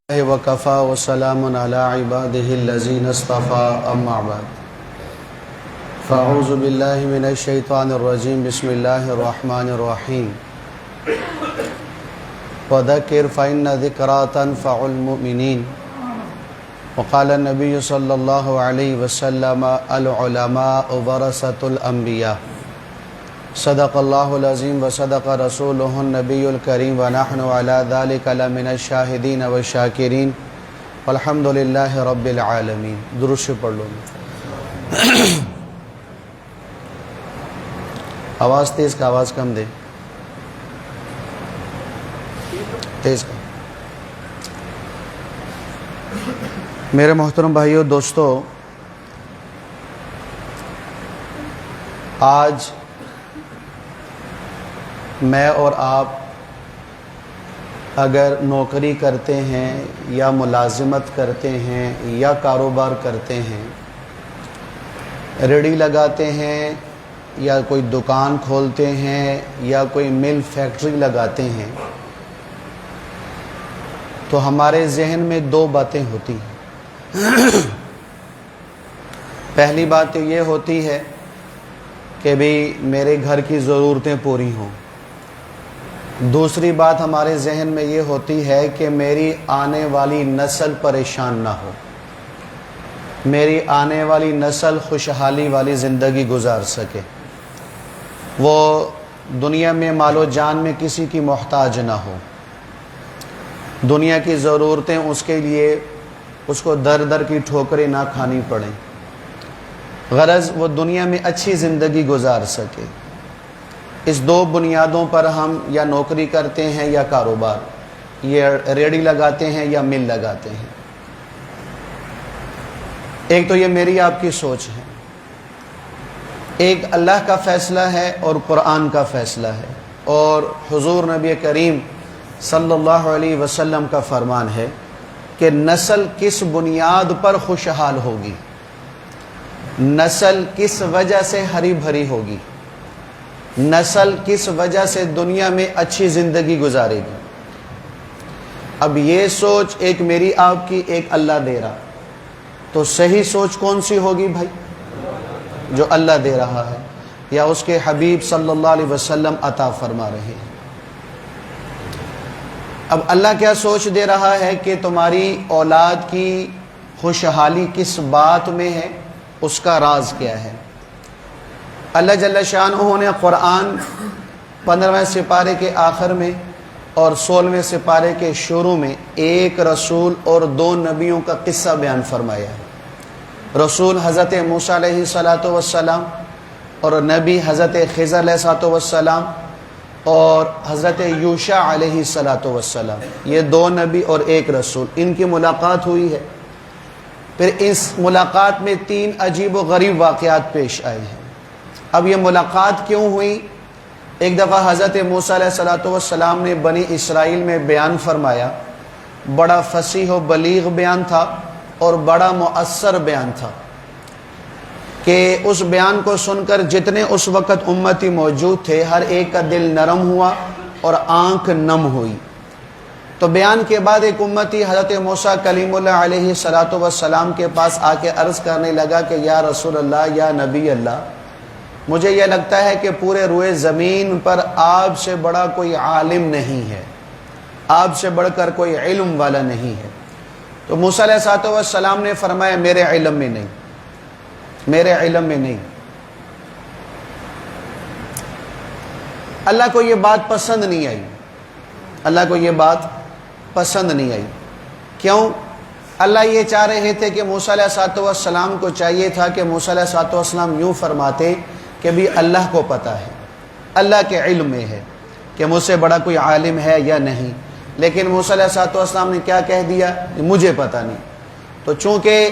وکفا وسلام علی عباده الذین اصطفى اما بعد فاعوذ باللہ من الشیطان الرجیم بسم اللہ الرحمن الرحیم وذکر فإن ذکرى تنفع المؤمنین وقال النبی صلی اللہ علیہ وسلم العلماء ورثۃ الانبیاء صدق اللہ العظیم وصدق رسولہ النبی الکریم ونحن علی ذلک لمن الشاہدین والشاکرین والحمد للہ رب العالمین۔ درود سے پڑھ لو۔ آواز تیز کا آواز کم دے، تیز کا۔ میرے محترم بھائیو دوستو، آج میں اور آپ اگر نوکری کرتے ہیں یا ملازمت کرتے ہیں یا کاروبار کرتے ہیں، ریڑھی لگاتے ہیں یا کوئی دکان کھولتے ہیں یا کوئی مل فیکٹری لگاتے ہیں، تو ہمارے ذہن میں دو باتیں ہوتی ہیں۔ پہلی بات یہ ہوتی ہے کہ بھی میرے گھر کی ضرورتیں پوری ہوں۔ دوسری بات ہمارے ذہن میں یہ ہوتی ہے کہ میری آنے والی نسل پریشان نہ ہو، میری آنے والی نسل خوشحالی والی زندگی گزار سکے، وہ دنیا میں مال و جان میں کسی کی محتاج نہ ہو، دنیا کی ضرورتیں اس کے لیے اس کو در در کی ٹھوکریں نہ کھانی پڑیں، غرض وہ دنیا میں اچھی زندگی گزار سکے۔ اس دو بنیادوں پر ہم یا نوکری کرتے ہیں یا کاروبار، یہ ریڑھی لگاتے ہیں یا مل لگاتے ہیں۔ ایک تو یہ میری آپ کی سوچ ہے، ایک اللہ کا فیصلہ ہے اور قرآن کا فیصلہ ہے، اور حضور نبی کریم صلی اللہ علیہ وسلم کا فرمان ہے کہ نسل کس بنیاد پر خوشحال ہوگی، نسل کس وجہ سے ہری بھری ہوگی، نسل کس وجہ سے دنیا میں اچھی زندگی گزارے گی۔ اب یہ سوچ ایک میری آپ کی، ایک اللہ دے رہا، تو صحیح سوچ کون سی ہوگی بھائی؟ جو اللہ دے رہا ہے یا اس کے حبیب صلی اللہ علیہ وسلم عطا فرما رہے ہیں۔ اب اللہ کیا سوچ دے رہا ہے کہ تمہاری اولاد کی خوشحالی کس بات میں ہے، اس کا راز کیا ہے۔ اللہ جل شانہ نے قرآن 15ویں سپارے کے آخر میں اور 16ویں سپارے کے شروع میں ایک رسول اور دو نبیوں کا قصہ بیان فرمایا ہے۔ رسول حضرت موسیٰ علیہ السلام اور نبی حضرت خضر علیہ السلام اور حضرت یوشع علیہ السلام، یہ دو نبی اور ایک رسول، ان کی ملاقات ہوئی ہے۔ پھر اس ملاقات میں 3 عجیب و غریب واقعات پیش آئے ہیں۔ اب یہ ملاقات کیوں ہوئی؟ ایک دفعہ حضرت موسیٰ علیہ السلام نے بنی اسرائیل میں بیان فرمایا، بڑا فصیح و بلیغ بیان تھا اور بڑا مؤثر بیان تھا کہ اس بیان کو سن کر جتنے اس وقت امتی موجود تھے، ہر ایک کا دل نرم ہوا اور آنکھ نم ہوئی۔ تو بیان کے بعد ایک امتی حضرت موسیٰ کلیم اللہ علیہ السلام کے پاس آ کے عرض کرنے لگا کہ یا رسول اللہ، یا نبی اللہ، مجھے یہ لگتا ہے کہ پورے روئے زمین پر آپ سے بڑا کوئی عالم نہیں ہے، آپ سے بڑھ کر کوئی علم والا نہیں ہے۔ تو موسیٰ علیہ السلام نے فرمایا میرے علم میں نہیں، میرے علم میں نہیں۔ اللہ کو یہ بات پسند نہیں آئی، اللہ کو یہ بات پسند نہیں آئی۔ کیوں؟ اللہ یہ چاہ رہے تھے کہ موسیٰ علیہ السلام کو چاہیے تھا کہ موسیٰ علیہ السلام یوں فرماتے کہ بھی اللہ کو پتہ ہے، اللہ کے علم میں ہے کہ مجھ سے بڑا کوئی عالم ہے یا نہیں، لیکن موسیٰ علیہ السلام نے کیا کہہ دیا؟ مجھے پتہ نہیں۔ تو چونکہ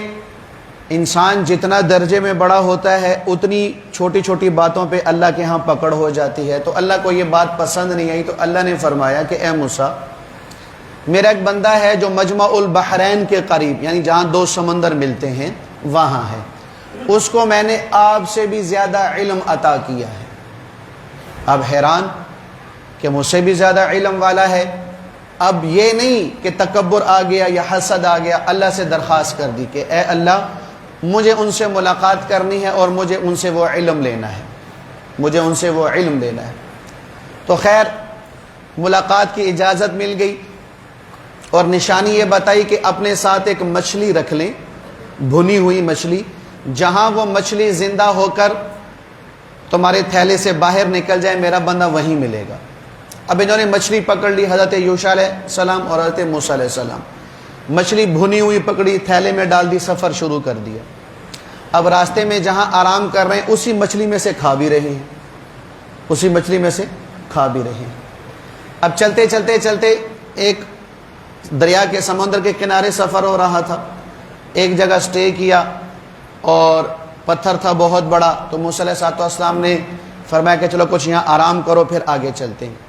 انسان جتنا درجے میں بڑا ہوتا ہے اتنی چھوٹی چھوٹی باتوں پہ اللہ کے ہاں پکڑ ہو جاتی ہے، تو اللہ کو یہ بات پسند نہیں آئی۔ تو اللہ نے فرمایا کہ اے موسیٰ، میرا ایک بندہ ہے جو مجمع البحرین کے قریب، یعنی جہاں 2 سمندر ملتے ہیں، وہاں ہے، اس کو میں نے آپ سے بھی زیادہ علم عطا کیا ہے۔ اب حیران کہ مجھ سے بھی زیادہ علم والا ہے، اب یہ نہیں کہ تکبر آ گیا یا حسد آ گیا، اللہ سے درخواست کر دی کہ اے اللہ مجھے ان سے ملاقات کرنی ہے اور مجھے ان سے وہ علم لینا ہے، مجھے ان سے وہ علم لینا ہے۔ تو خیر ملاقات کی اجازت مل گئی اور نشانی یہ بتائی کہ اپنے ساتھ ایک مچھلی رکھ لیں، بھنی ہوئی مچھلی، جہاں وہ مچھلی زندہ ہو کر تمہارے تھیلے سے باہر نکل جائے میرا بندہ وہیں ملے گا۔ اب انہوں نے مچھلی پکڑ لی، حضرت یوشع علیہ السلام اور حضرت موسیٰ علیہ السلام، مچھلی بھنی ہوئی پکڑی، تھیلے میں ڈال دی، سفر شروع کر دیا۔ اب راستے میں جہاں آرام کر رہے ہیں اسی مچھلی میں سے کھا بھی رہے ہیں، اسی مچھلی میں سے کھا بھی رہے ہیں۔ اب چلتے چلتے چلتے ایک دریا کے سمندر کے کنارے سفر ہو رہا تھا، ایک جگہ سٹے کیا اور پتھر تھا بہت بڑا، تو موسیٰ علیہ السلام نے فرمایا کہ چلو کچھ یہاں آرام کرو پھر آگے چلتے ہیں۔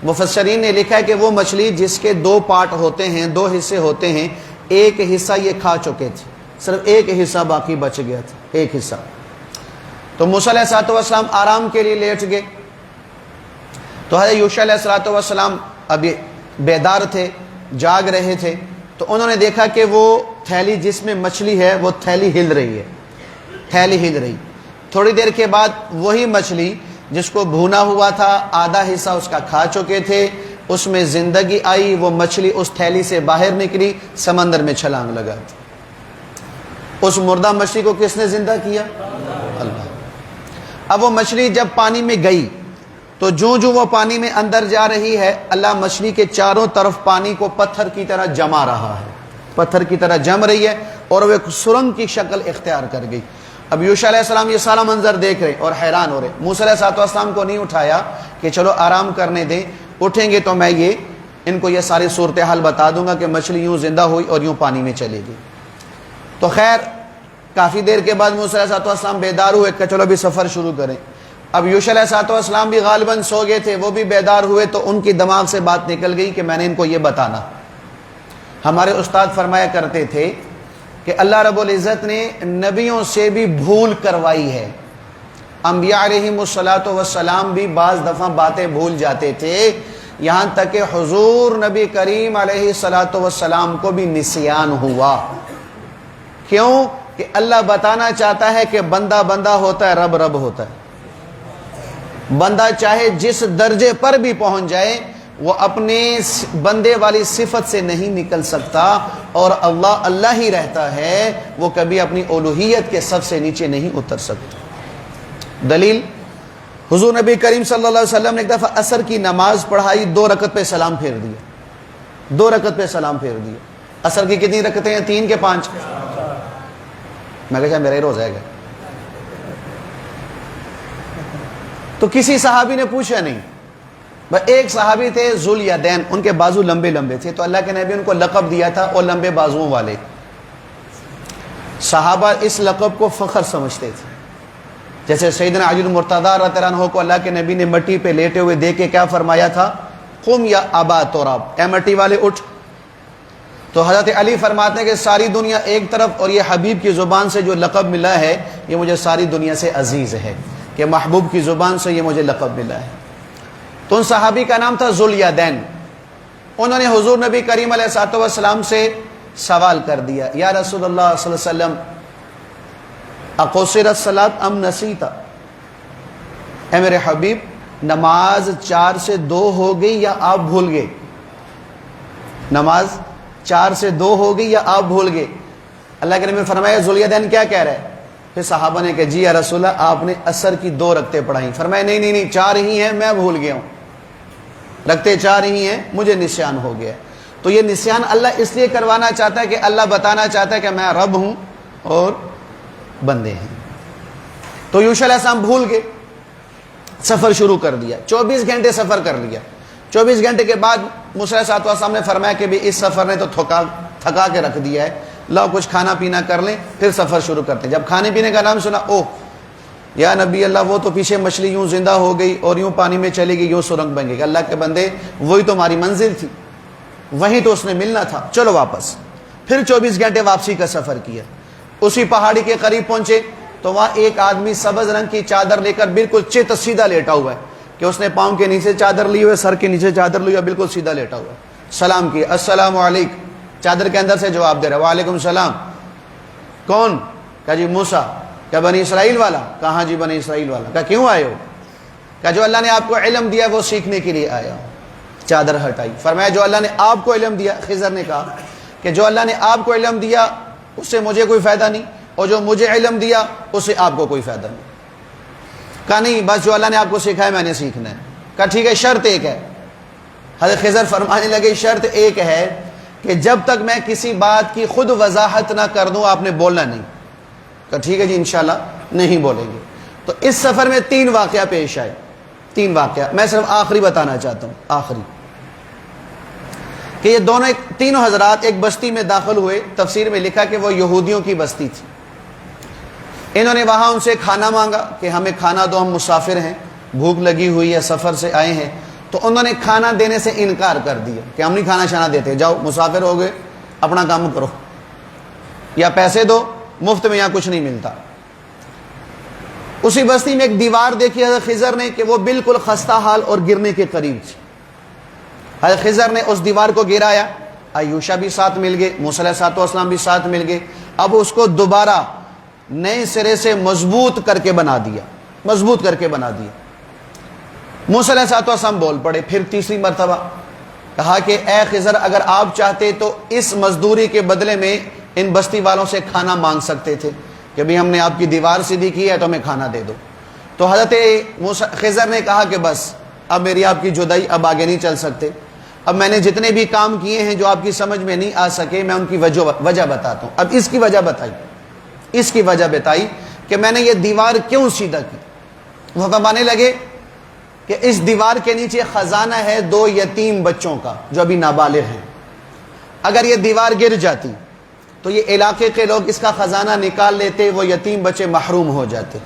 مفسرین نے لکھا ہے کہ وہ مچھلی جس کے دو پارٹ ہوتے ہیں، دو حصے ہوتے ہیں، ایک حصہ یہ کھا چکے تھے، صرف ایک حصہ باقی بچ گیا تھا، ایک حصہ۔ تو موسیٰ علیہ السلام آرام کے لیے لیٹ گئے، تو حضرت یوشع علیہ السلام ابھی بیدار تھے، جاگ رہے تھے، تو انہوں نے دیکھا کہ وہ تھیلی جس میں مچھلی ہے وہ تھیلی ہل رہی ہے، تھیلی ہل رہی۔ تھوڑی دیر کے بعد وہی مچھلی جس کو بھونا ہوا تھا، آدھا حصہ اس کا کھا چکے تھے، اس میں زندگی آئی، وہ مچھلی اس تھیلی سے باہر نکلی، سمندر میں چھلانگ لگا دی۔ اس مردہ مچھلی کو کس نے زندہ کیا؟ اللہ۔ اب وہ مچھلی جب پانی میں گئی تو جو وہ پانی میں اندر جا رہی ہے، اللہ مچھلی کے چاروں طرف پانی کو پتھر کی طرح جما رہا ہے، پتھر کی طرح جم رہی ہے اور وہ ایک سرنگ کی شکل اختیار کر گئی۔ اب یوشع علیہ السلام یہ سارا منظر دیکھ رہے اور حیران ہو رہے۔ موسیٰ علیہ السلام کو نہیں اٹھایا کہ چلو آرام کرنے دیں، اٹھیں گے تو میں ان کو یہ ساری صورتحال بتا دوں گا کہ مچھلی یوں زندہ ہوئی اور یوں پانی میں چلے گی۔ تو خیر کافی دیر کے بعد موسیٰ علیہ السلام بیدار ہوئے کہ چلو ابھی سفر شروع کریں۔ اب یوشع علیہ السلام بھی غالباً سو گئے تھے، وہ بھی بیدار ہوئے، تو ان کی دماغ سے بات نکل گئی کہ میں نے ان کو یہ بتانا۔ ہمارے استاد فرمایا کرتے تھے کہ اللہ رب العزت نے نبیوں سے بھی بھول کروائی ہے، انبیاء علیہم السلام بھی بعض دفعہ باتیں بھول جاتے تھے، یہاں تک کہ حضور نبی کریم علیہ السلام کو بھی نسیان ہوا۔ کیوں؟ کہ اللہ بتانا چاہتا ہے کہ بندہ بندہ ہوتا ہے، رب رب ہوتا ہے۔ بندہ چاہے جس درجے پر بھی پہنچ جائے وہ اپنے بندے والی صفت سے نہیں نکل سکتا، اور اللہ اللہ ہی رہتا ہے، وہ کبھی اپنی الوہیت کے سب سے نیچے نہیں اتر سکتا۔ دلیل، حضور نبی کریم صلی اللہ علیہ وسلم نے ایک دفعہ عصر کی نماز پڑھائی، 2 رکعت پہ سلام پھیر دیا، 2 رکعت پہ سلام پھیر دیا۔ عصر کی کتنی رکعتیں ہیں؟ 3 کہ 5؟ میں کہا میرا ہی روزہ ہے۔ تو کسی صحابی نے پوچھا نہیں، بس ایک صحابی تھے ذوالیدین، ان کے بازو لمبے لمبے تھے، تو اللہ کے نبی ان کو لقب دیا تھا اور لمبے بازوؤں والے۔ صحابہ اس لقب کو فخر سمجھتے تھے۔ جیسے سیدنا علی المرتضیٰ رضی اللہ عنہ کو اللہ کے نبی نے مٹی پہ لیٹے ہوئے دیکھ کے کیا فرمایا تھا؟ قم یا ابا تراب، اے مٹی والے اٹھ۔ تو حضرت علی فرماتے ہیں کہ ساری دنیا ایک طرف اور یہ حبیب کی زبان سے جو لقب ملا ہے یہ مجھے ساری دنیا سے عزیز ہے، کہ محبوب کی زبان سے یہ مجھے لقب ملا ہے۔ تو ان صحابی کا نام تھا ذوالیدین۔ انہوں نے حضور نبی کریم علیہ السلام سے سوال کر دیا، یا رسول اللہ صلی اللہ علیہ وسلم اقصرت الصلاۃ ام نسیت، اے میرے حبیب نماز 4 سے 2 ہو گئی یا آپ بھول گئے؟ نماز 4 سے 2 ہو گئی یا آپ بھول گئے؟ اللہ کے نبی نے فرمایا ذوالیدین کیا کہہ رہا ہے؟ پھر صحابہ نے کہا جی یا رسول اللہ آپ نے عصر کی 2 رکعتیں پڑھائیں۔ فرمایا نہیں 4 ہی ہیں، میں بھول گیا ہوں، رکعتیں 4 ہی ہیں، مجھے نسیان ہو گیا۔ تو یہ نسیان اللہ اس لیے کروانا چاہتا ہے کہ اللہ بتانا چاہتا ہے کہ میں رب ہوں اور بندے ہیں۔ تو یوشع علیہ السلام بھول گئے، سفر شروع کر دیا، 24 گھنٹے سفر کر لیا۔ 24 گھنٹے کے بعد موسیٰ علیہ السلام نے فرمایا کہ بھی اس سفر نے تو تھکا کے رکھ دیا ہے، لاؤ کچھ کھانا پینا کر لیں پھر سفر شروع کرتے ہیں۔ جب کھانے پینے کا نام سنا، اوہ یا نبی اللہ وہ تو پیچھے مچھلی یوں زندہ ہو گئی اور یوں پانی میں چلے گئی، یوں سرنگ بن گئی۔ اللہ کے بندے وہی تو ہماری منزل تھی، وہیں تو اس نے ملنا تھا، چلو واپس۔ پھر 24 گھنٹے واپسی کا سفر کیا۔ اسی پہاڑی کے قریب پہنچے تو وہاں ایک آدمی سبز رنگ کی چادر لے کر بالکل چت سیدھا لیٹا ہوا ہے، کہ اس نے پاؤں کے نیچے چادر لی ہوئے، سر کے نیچے چادر لی ہوئی، بالکل سیدھا لیٹا ہوا ہے۔ سلام کیا، السلام علیکم، چادر کے اندر سے جواب دے رہا ہے وعلیکم السلام. کون؟ کہا جی موسیٰ. کہا بنی اسرائیل والا؟ کہا ہاں جی بنی اسرائیل والا. کہا کیوں آئے ہو؟ کہا جو اللہ نے آپ کو علم دیا وہ سیکھنے کے لیے آیا ہوں. چادر ہٹائی. فرمایا جو اللہ نے آپ کو علم دیا، خضر نے کہا کہ جو اللہ نے آپ کو علم دیا اس سے مجھے کوئی فائدہ نہیں، اور جو مجھے علم دیا اس سے آپ کو کوئی فائدہ نہیں. کہا نہیں، بس جو اللہ نے آپ کو سکھایا میں نے سیکھنا ہے. کہا ٹھیک ہے، شرط ایک ہے. حضرت خضر فرمانے لگے شرط ایک ہے کہ جب تک میں کسی بات کی خود وضاحت نہ کر دوں آپ نے بولنا نہیں. کہا ٹھیک ہے جی انشاءاللہ نہیں بولیں گے. تو اس سفر میں 3 واقعہ پیش آئے. 3 واقعہ میں صرف آخری بتانا چاہتا ہوں، آخری، کہ یہ تینوں حضرات ایک بستی میں داخل ہوئے. تفسیر میں لکھا کہ وہ یہودیوں کی بستی تھی. انہوں نے وہاں ان سے کھانا مانگا کہ ہمیں کھانا دو، ہم مسافر ہیں، بھوک لگی ہوئی ہے، سفر سے آئے ہیں. تو انہوں نے کھانا دینے سے انکار کر دیا کہ ہم نہیں کھانا شانا دیتے، جاؤ مسافر ہو گئے اپنا کام کرو، یا پیسے دو، مفت میں یہاں کچھ نہیں ملتا. اسی بستی میں ایک دیوار دیکھی حضرت خضر نے کہ وہ بالکل خستہ حال اور گرنے کے قریب تھی. حضرت خضر نے اس دیوار کو گرایا. ایوشا بھی ساتھ مل گئے، موسیٰ علیہ السلام بھی ساتھ مل گئے. اب اس کو دوبارہ نئے سرے سے مضبوط کر کے بنا دیا. موسیٰ علیہ السلام بول پڑے پھر تیسری مرتبہ. کہا کہ اے خضر اگر آپ چاہتے تو اس مزدوری کے بدلے میں ان بستی والوں سے کھانا مانگ سکتے تھے کہ بھی ہم نے آپ کی دیوار سیدھی کی ہے تو ہمیں کھانا دے دو. تو حضرت خضر نے کہا کہ بس اب میری آپ کی جدائی، اب آگے نہیں چل سکتے. اب میں نے جتنے بھی کام کیے ہیں جو آپ کی سمجھ میں نہیں آ سکے میں ان کی وجہ بتاتا ہوں. اب اس کی وجہ بتائی کہ میں نے یہ دیوار کیوں سیدھا کی. وہ فرمانے لگے کہ اس دیوار کے نیچے خزانہ ہے 2 یتیم بچوں کا جو ابھی نابالغ ہیں. اگر یہ دیوار گر جاتی تو یہ علاقے کے لوگ اس کا خزانہ نکال لیتے، وہ یتیم بچے محروم ہو جاتے،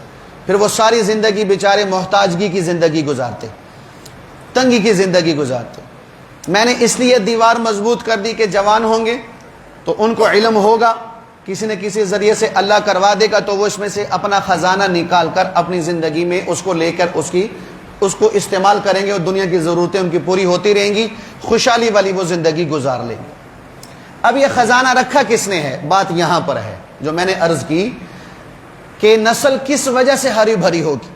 پھر وہ ساری زندگی بیچارے محتاجگی کی زندگی گزارتے، تنگی کی زندگی گزارتے. میں نے اس لیے دیوار مضبوط کر دی کہ جوان ہوں گے تو ان کو علم ہوگا، کسی نہ کسی ذریعے سے اللہ کروا دے گا تو وہ اس میں سے اپنا خزانہ نکال کر اپنی زندگی میں اس کو لے کر اس کو استعمال کریں گے اور دنیا کی ضرورتیں ان کی پوری ہوتی رہیں گی، خوشحالی والی وہ زندگی گزار لیں گے. اب یہ خزانہ رکھا کس نے ہے؟ بات یہاں پر ہے جو میں نے عرض کی کہ نسل کس وجہ سے ہری بھری ہوگی،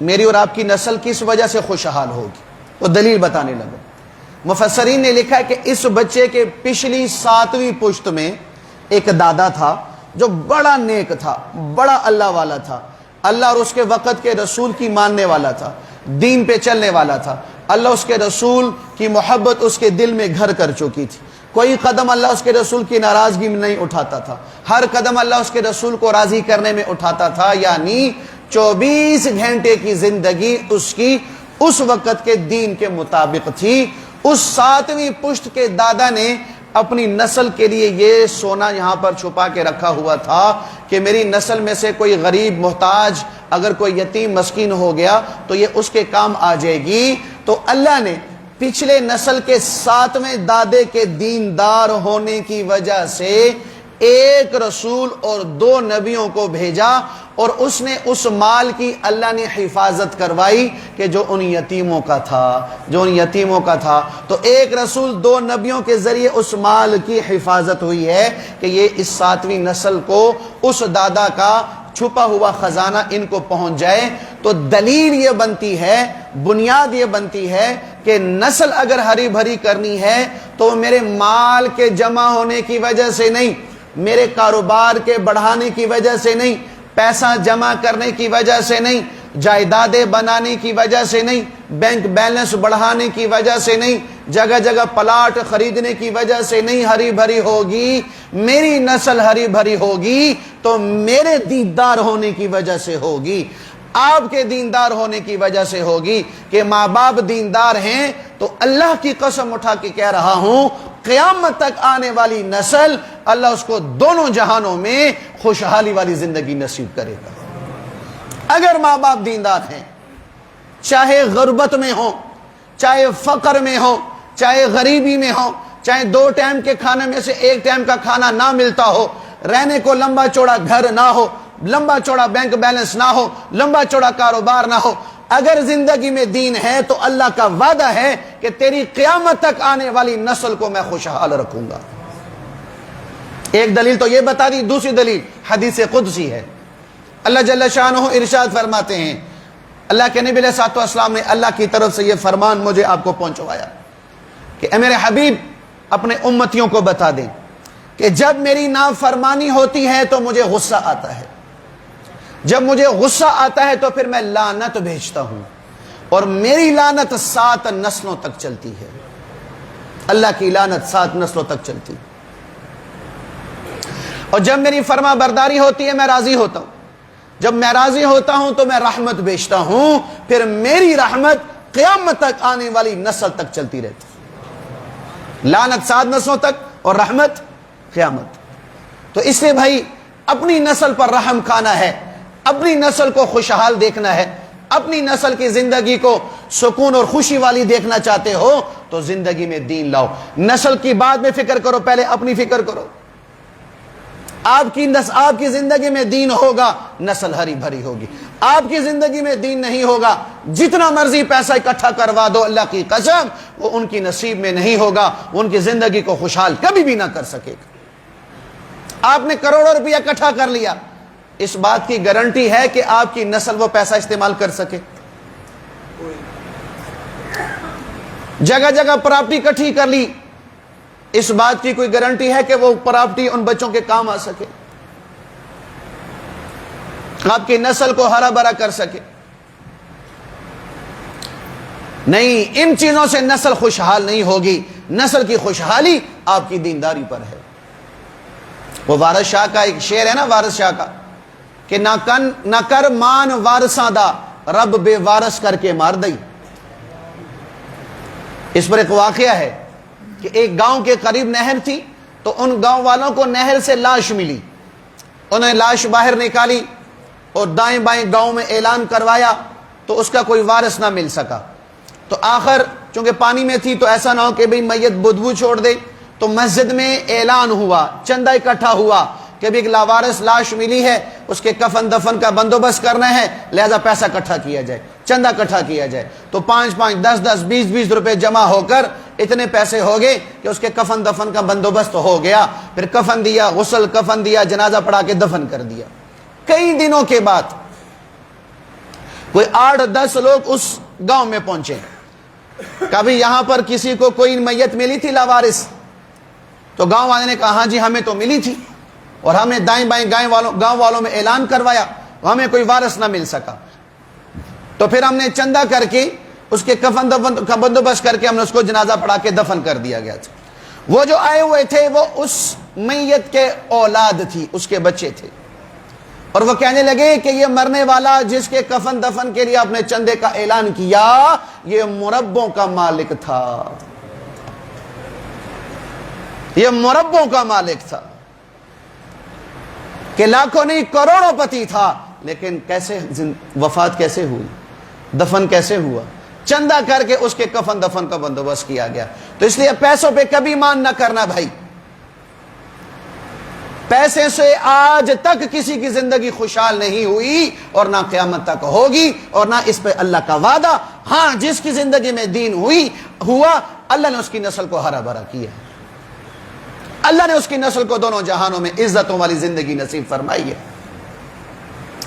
میری اور آپ کی نسل کس وجہ سے خوشحال ہوگی، وہ دلیل بتانے لگا. مفسرین نے لکھا ہے کہ اس بچے کے پچھلی 7ویں پشت میں ایک دادا تھا جو بڑا نیک تھا، بڑا اللہ والا تھا، اللہ اور اس کے وقت کے رسول کی ماننے والا تھا، دین پہ چلنے والا تھا. اللہ اس کے رسول کی محبت اس کے دل میں گھر کر چکی تھی. کوئی قدم اللہ اس کے رسول کی ناراضگی میں نہیں اٹھاتا تھا، ہر قدم اللہ اس کے رسول کو راضی کرنے میں اٹھاتا تھا. یعنی 24 گھنٹے کی زندگی اس کی اس وقت کے دین کے مطابق تھی. اس 7ویں پشت کے دادا نے اپنی نسل کے لیے یہ سونا یہاں پر چھپا کے رکھا ہوا تھا کہ میری نسل میں سے کوئی غریب محتاج اگر کوئی یتیم مسکین ہو گیا تو یہ اس کے کام آ جائے گی. تو اللہ نے پچھلے نسل کے 7ویں دادے کے دیندار ہونے کی وجہ سے ایک رسول اور 2 نبیوں کو بھیجا اور اس نے اس مال کی اللہ نے حفاظت کروائی کہ جو ان یتیموں کا تھا. تو ایک رسول 2 نبیوں کے ذریعے اس مال کی حفاظت ہوئی ہے کہ یہ اس 7ویں نسل کو اس دادا کا چھپا ہوا خزانہ ان کو پہنچ جائے. تو دلیل یہ بنتی ہے، بنیاد یہ بنتی ہے کہ نسل اگر ہری بھری کرنی ہے تو میرے مال کے جمع ہونے کی وجہ سے نہیں، میرے کاروبار کے بڑھانے کی وجہ سے نہیں، پیسہ جمع کرنے کی وجہ سے نہیں، جائیدادیں بنانے کی وجہ سے نہیں، بینک بیلنس بڑھانے کی وجہ سے نہیں، جگہ جگہ پلاٹ خریدنے کی وجہ سے نہیں ہری بھری ہوگی. میری نسل ہری بھری ہوگی تو میرے دیندار ہونے کی وجہ سے ہوگی، آپ کے دیندار ہونے کی وجہ سے ہوگی. کہ ماں باپ دیندار ہیں تو اللہ کی قسم اٹھا کے کہہ رہا ہوں قیامت تک آنے والی نسل اللہ اس کو دونوں جہانوں میں خوشحالی والی زندگی نصیب کرے گا. اگر ماں باپ دیندار ہیں، چاہے غربت میں ہوں، چاہے فقر میں ہوں، چاہے غریبی میں ہوں، چاہے 2 ٹائم کے کھانے میں سے 1 ٹائم کا کھانا نہ ملتا ہو، رہنے کو لمبا چوڑا گھر نہ ہو، لمبا چوڑا بینک بیلنس نہ ہو، لمبا چوڑا کاروبار نہ ہو، اگر زندگی میں دین ہے تو اللہ کا وعدہ ہے کہ کہ تیری قیامت تک آنے والی نسل کو میں خوشحال رکھوں گا۔ ایک دلیل تو یہ بتا دی، دوسری دلیل حدیث قدسی ہے۔ اللہ جل شانہ ارشاد فرماتے ہیں، اللہ کے نبی علیہ الصلوۃ والسلام نے اللہ کی طرف سے یہ فرمان مجھے آپ کو پہنچوایا کہ اے میرے حبیب اپنے امتیوں کو بتا دیں کہ جب میری نافرمانی ہوتی ہے تو مجھے غصہ آتا ہے، جب مجھے غصہ آتا ہے تو پھر میں لعنت بھیجتا ہوں، اور میری لعنت 7 نسلوں تک چلتی ہے۔ اللہ کی لعنت 7 نسلوں تک چلتی ہے، اور جب میری فرما برداری ہوتی ہے میں راضی ہوتا ہوں، جب میں راضی ہوتا ہوں تو میں رحمت بھیجتا ہوں، پھر میری رحمت قیامت تک آنے والی نسل تک چلتی رہتی ہے۔ لعنت 7 نسلوں تک اور رحمت قیامت۔ تو اس لیے بھائی اپنی نسل پر رحم کھانا ہے، اپنی نسل کو خوشحال دیکھنا ہے، اپنی نسل کی زندگی کو سکون اور خوشی والی دیکھنا چاہتے ہو تو زندگی میں دین لاؤ۔ نسل کی بعد میں فکر کرو، پہلے اپنی فکر کرو۔ آپ کی زندگی میں دین ہوگا، نسل ہری بھری ہوگی۔ آپ کی زندگی میں دین نہیں ہوگا، جتنا مرضی پیسہ اکٹھا کروا دو، اللہ کی قسم وہ ان کی نصیب میں نہیں ہوگا، ان کی زندگی کو خوشحال کبھی بھی نہ کر سکے گا۔ آپ نے کروڑوں روپیہ اکٹھا کر لیا، اس بات کی گارنٹی ہے کہ آپ کی نسل وہ پیسہ استعمال کر سکے؟ جگہ جگہ پراپرٹی اکٹھی کر لی، اس بات کی کوئی گارنٹی ہے کہ وہ پراپرٹی ان بچوں کے کام آ سکے، آپ کی نسل کو ہرا بھرا کر سکے؟ نہیں، ان چیزوں سے نسل خوشحال نہیں ہوگی۔ نسل کی خوشحالی آپ کی دینداری پر ہے۔ وہ وارث شاہ کا ایک شعر ہے نا، وارث شاہ کا، کہ نہ کر مان وارثاں دا، رب بے وارث کر کے مار دئی۔ اس پر ایک واقعہ ہے کہ ایک گاؤں کے قریب نہر تھی، تو ان گاؤں والوں کو نہر سے لاش ملی، انہوں نے لاش باہر نکالی اور دائیں بائیں گاؤں میں اعلان کروایا، تو اس کا کوئی وارث نہ مل سکا۔ تو آخر چونکہ پانی میں تھی تو ایسا نہ ہو کہ بھئی میت بدبو چھوڑ دے، تو مسجد میں اعلان ہوا، چندہ اکٹھا ہوا کہ بھی ایک لاوارث لاش ملی ہے، اس کے کفن دفن کا بندوبست کرنا ہے، لہذا پیسہ اکٹھا کیا جائے، چندہ اکٹھا کیا جائے۔ تو 5 10 20 روپے جمع ہو کر اتنے پیسے ہو گئے کہ اس کے کفن دفن کا بندوبست ہو گیا۔ پھر کفن دیا، غسل کفن دیا، جنازہ پڑھا کے دفن کر دیا۔ کئی دنوں کے بعد کوئی 8-10 لوگ اس گاؤں میں پہنچے، کبھی یہاں پر کسی کو کوئی میت ملی تھی لاوارث؟ تو گاؤں والے نے کہا ہاں جی ہمیں تو ملی تھی، اور ہم نے دائیں بائیں گاؤں والوں میں اعلان کروایا، ہمیں کوئی وارث نہ مل سکا۔ تو پھر ہم نے چندہ کر کے اس کے کفن دفن کا بندوبست کر کے ہم نے اس کو جنازہ پڑھا کے دفن کر دیا گیا تھا۔ وہ جو آئے ہوئے تھے وہ اس میت کے اولاد تھی، اس کے بچے تھے، اور وہ کہنے لگے کہ یہ مرنے والا جس کے کفن دفن کے لیے آپ نے چندے کا اعلان کیا، یہ مربوں کا مالک تھا، یہ مربوں کا مالک تھا، کہ لاکھوں نہیں کروڑوں پتی تھا، لیکن کیسے وفات کیسے ہوئی، دفن کیسے ہوا؟ چندہ کر کے اس کے کفن دفن کا بندوبست کیا گیا۔ تو اس لیے پیسوں پہ کبھی مان نہ کرنا بھائی۔ پیسے سے آج تک کسی کی زندگی خوشحال نہیں ہوئی اور نہ قیامت تک ہوگی، اور نہ اس پہ اللہ کا وعدہ۔ ہاں جس کی زندگی میں دین ہوا، اللہ نے اس کی نسل کو ہرا بھرا کیا، اللہ نے اس کی نسل کو دونوں جہانوں میں عزتوں والی زندگی نصیب فرمائی ہے۔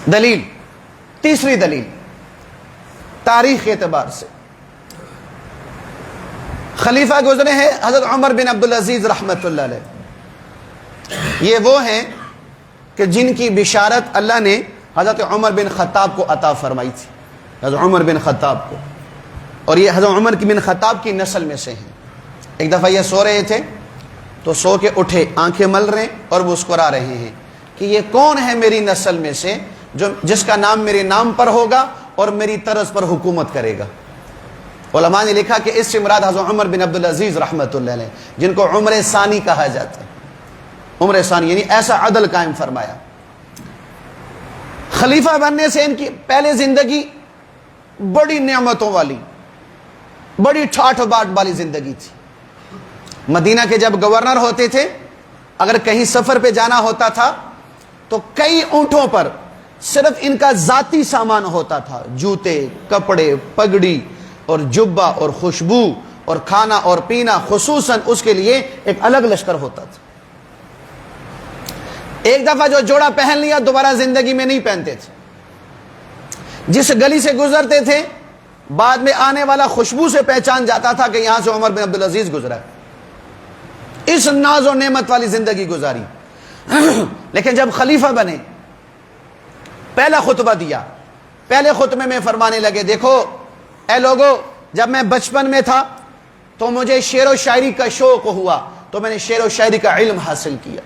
دلیل، تیسری دلیل تاریخ کے اعتبار سے، خلیفہ گزرے ہیں حضرت عمر بن عبدالعزیز رحمۃ اللہ علیہ۔ یہ وہ ہیں کہ جن کی بشارت اللہ نے حضرت عمر بن خطاب کو عطا فرمائی تھی، حضرت عمر بن خطاب کو، اور یہ حضرت عمر بن خطاب کی نسل میں سے ہیں۔ ایک دفعہ یہ سو رہے تھے تو سو کے اٹھے، آنکھیں مل رہے ہیں اور مسکرا رہے ہیں کہ یہ کون ہے میری نسل میں سے جس کا نام میرے نام پر ہوگا اور میری طرز پر حکومت کرے گا۔ علماء نے لکھا کہ اس سے مراد حضرت عمر بن عبدالعزیز رحمۃ اللہ علیہ، جن کو عمر ثانی کہا جاتا ہے۔ عمر ثانی یعنی ایسا عدل قائم فرمایا۔ خلیفہ بننے سے ان کی پہلے زندگی بڑی نعمتوں والی، بڑی ٹھاٹھ باٹ والی زندگی تھی۔ مدینہ کے جب گورنر ہوتے تھے، اگر کہیں سفر پہ جانا ہوتا تھا تو کئی اونٹوں پر صرف ان کا ذاتی سامان ہوتا تھا، جوتے، کپڑے، پگڑی اور جبہ اور خوشبو اور کھانا اور پینا خصوصاً اس کے لیے ایک الگ لشکر ہوتا تھا. ایک دفعہ جو جوڑا پہن لیا دوبارہ زندگی میں نہیں پہنتے تھے. جس گلی سے گزرتے تھے بعد میں آنے والا خوشبو سے پہچان جاتا تھا کہ یہاں سے عمر بن عبدالعزیز گزرا ہے. اس ناز و نعمت والی زندگی گزاری. لیکن جب خلیفہ بنے پہلا خطبہ دیا. پہلے خطبے میں فرمانے لگے دیکھو اے لوگو، جب میں بچپن میں تھا تو مجھے شعر و شاعری کا شوق ہوا تو میں نے شعر و شاعری کا علم حاصل کیا.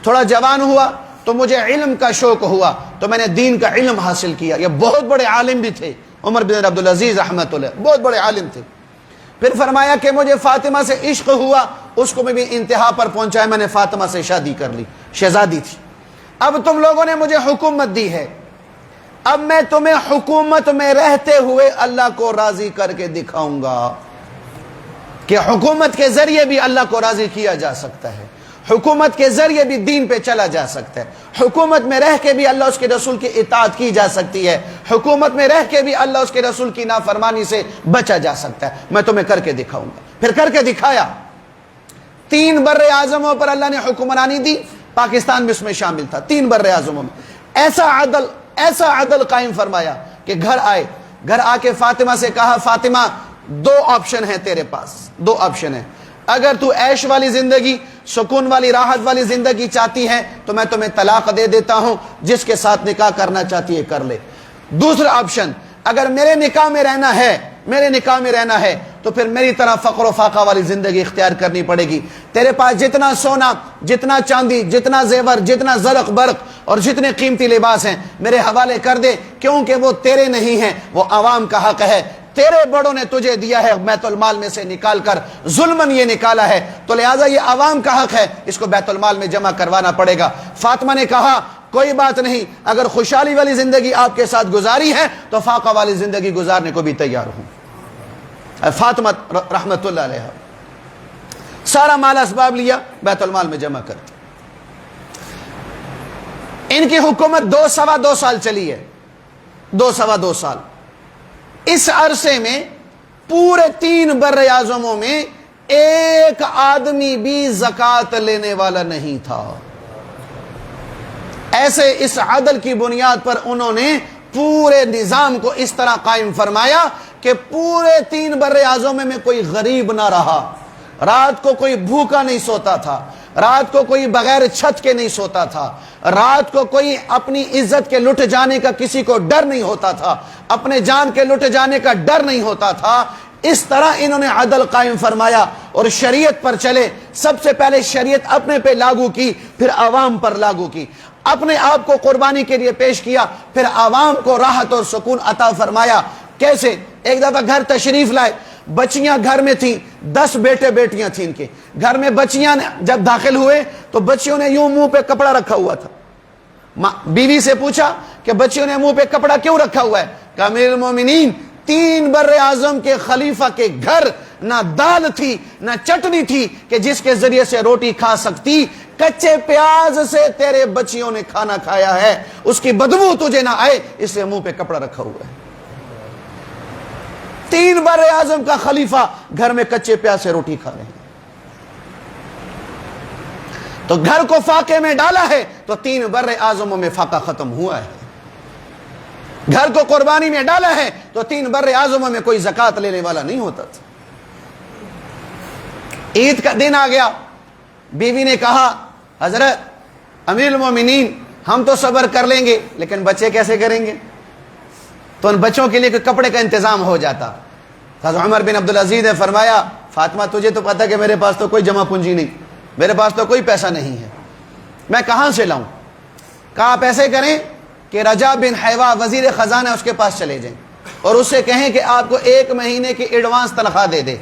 تھوڑا جوان ہوا تو مجھے علم کا شوق ہوا تو میں نے دین کا علم حاصل کیا. یہ بہت بڑے عالم بھی تھے عمر بن عبدالعزیز رحمۃ اللہ، بہت بڑے عالم تھے. پھر فرمایا کہ مجھے فاطمہ سے عشق ہوا، اس کو میں بھی انتہا پر پہنچایا، میں نے فاطمہ سے شادی کر لی، شہزادی تھی. اب تم لوگوں نے مجھے حکومت دی ہے، اب میں تمہیں حکومت میں رہتے ہوئے اللہ کو راضی کر کے دکھاؤں گا کہ حکومت کے ذریعے بھی اللہ کو راضی کیا جا سکتا ہے، حکومت کے ذریعے بھی دین پہ چلا جا سکتا ہے، حکومت میں رہ کے بھی اللہ اس کے رسول کی اطاعت کی جا سکتی ہے، حکومت میں رہ کے بھی اللہ اس کے رسول کی نافرمانی سے بچا جا سکتا ہے. میں تمہیں کر کے دکھاؤں گا. پھر کر کے دکھایا. 3 بر اعظموں پر اللہ نے حکمرانی دی، پاکستان بھی اس میں شامل تھا. 3 بر اعظموں میں ایسا عدل قائم فرمایا کہ گھر آئے، گھر آ کے فاطمہ سے کہا فاطمہ 2 آپشن ہیں تیرے پاس، 2 آپشن ہیں. اگر تو عیش والی زندگی، سکون والی، راحت والی زندگی چاہتی ہے تو میں تمہیں طلاق دے دیتا ہوں، جس کے ساتھ نکاح کرنا چاہتی ہے کر لے. دوسرا آپشن، اگر میرے نکاح میں رہنا ہے تو پھر میری طرح فقر و فاقہ والی زندگی اختیار کرنی پڑے گی. تیرے پاس جتنا سونا، جتنا چاندی، جتنا زیور، جتنا زرق برق اور جتنے قیمتی لباس ہیں میرے حوالے کر دے، کیونکہ وہ تیرے نہیں ہیں، وہ عوام کا حق ہے. تیرے بڑوں نے تجھے دیا ہے بیت المال میں سے نکال کر، ظلمن یہ نکالا ہے، تو لہٰذا یہ عوام کا حق ہے، اس کو بیت المال میں جمع کروانا پڑے گا. فاطمہ نے کہا کوئی بات نہیں، اگر خوشحالی والی زندگی آپ کے ساتھ گزاری ہے تو فاقہ والی زندگی گزارنے کو بھی تیار ہوں. فاطمہ رحمت اللہ علیہ سارا مال اسباب لیا، بیت المال میں جمع کر. ان کی حکومت 2 سال چلی ہے، 2 سال. اس عرصے میں پورے 3 بر اعظموں میں ایک آدمی بھی زکوٰۃ لینے والا نہیں تھا. ایسے اس عدل کی بنیاد پر انہوں نے پورے نظام کو اس طرح قائم فرمایا کہ پورے 3 بر اعظموں میں کوئی غریب نہ رہا. رات کو کوئی بھوکا نہیں سوتا تھا، رات کو کوئی بغیر چھت کے نہیں سوتا تھا، رات کو کوئی اپنی عزت کے لٹ جانے کا کسی کو ڈر نہیں ہوتا تھا، اپنے جان کے لٹ جانے کا ڈر نہیں ہوتا تھا. اس طرح انہوں نے عدل قائم فرمایا اور شریعت پر چلے. سب سے پہلے شریعت اپنے پہ لاگو کی، پھر عوام پر لاگو کی. اپنے آپ کو قربانی کے لیے پیش کیا، پھر عوام کو راحت اور سکون عطا فرمایا. کیسے؟ ایک دفعہ گھر تشریف لائے، بچیاں گھر میں تھیں، 10 بیٹے بیٹیاں تھیں ان کے گھر میں. بچیاں جب داخل ہوئے تو بچیوں نے یوں منہ پہ کپڑا رکھا ہوا تھا. بیوی سے پوچھا کہ بچیوں نے منہ پہ کپڑا کیوں رکھا ہوا ہے؟ کہ امیر المومنین 3 بر اعظم کے خلیفہ کے گھر نہ دال تھی نہ چٹنی تھی کہ جس کے ذریعے سے روٹی کھا سکتی. کچے پیاز سے تیرے بچیوں نے کھانا کھایا ہے، اس کی بدبو تجھے نہ آئے، اس لیے منہ پہ کپڑا رکھا ہوا ہے. 3 بر اعظم کا خلیفہ گھر میں کچے پیاز سے روٹی کھا رہے ہیں. تو گھر کو فاقے میں ڈالا ہے تو 3 بر اعظموں میں فاقہ ختم ہوا ہے. گھر کو قربانی میں ڈالا ہے تو 3 بر اعظموں میں کوئی زکوٰۃ لینے والا نہیں ہوتا تھا. عید کا دن آ گیا، بیوی نے کہا حضرت امیر المومنین ہم تو صبر کر لیں گے لیکن بچے کیسے کریں گے؟ تو ان بچوں کے لیے کوئی کپڑے کا انتظام ہو جاتا. حضرت عمر بن عبدالعزیز نے فرمایا فاطمہ تجھے تو پتہ کہ میرے پاس تو کوئی جمع پونجی نہیں، میرے پاس تو کوئی پیسہ نہیں ہے، میں کہاں سے لاؤں؟ کہا آپ ایسے کریں کہ رجا بن حیوہ وزیر خزانہ اس کے پاس چلے جائیں اور اس سے کہیں کہ آپ کو 1 مہینے کی ایڈوانس تنخواہ دے دے،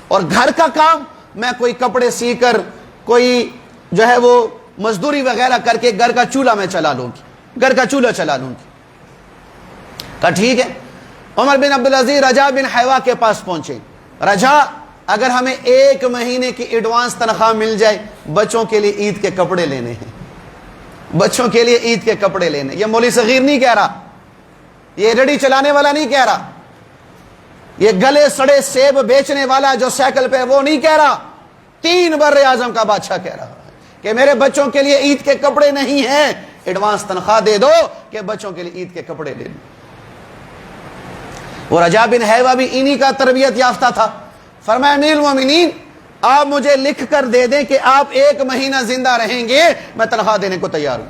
اور گھر کا کام میں کوئی کپڑے سی کر، کوئی جو ہے وہ مزدوری وغیرہ کر کے گھر کا چولہا میں چلا لوں گی، گھر کا چولہا چلا لوں گی. کہا ٹھیک ہے. عمر بن عبدالعزیز رجا بن حیوہ کے پاس پہنچے. رجا اگر ہمیں 1 مہینے کی ایڈوانس تنخواہ مل جائے، بچوں کے لیے عید کے کپڑے لینے ہیں، بچوں کے لیے عید کے کپڑے لینے. یہ مولوی صغیر نہیں کہہ رہا، یہ ریڈی چلانے والا نہیں کہہ رہا. یہ گلے سڑے سیب بیچنے والا جو سائیکل پہ وہ نہیں کہہ رہا، 3 بر اعظم کا بادشاہ کہہ رہا ہے کہ میرے بچوں کے لیے عید کے کپڑے نہیں ہیں، ایڈوانس تنخواہ دے دو کہ بچوں کے لیے عید کے کپڑے لے لوں۔ وہ رجا بن حیوہ بھی انہی کا تربیت یافتہ تھا۔ فرمایا امیر المومنین آپ مجھے لکھ کر دے دیں کہ آپ 1 مہینہ زندہ رہیں گے، میں تنخواہ دینے کو تیار ہوں۔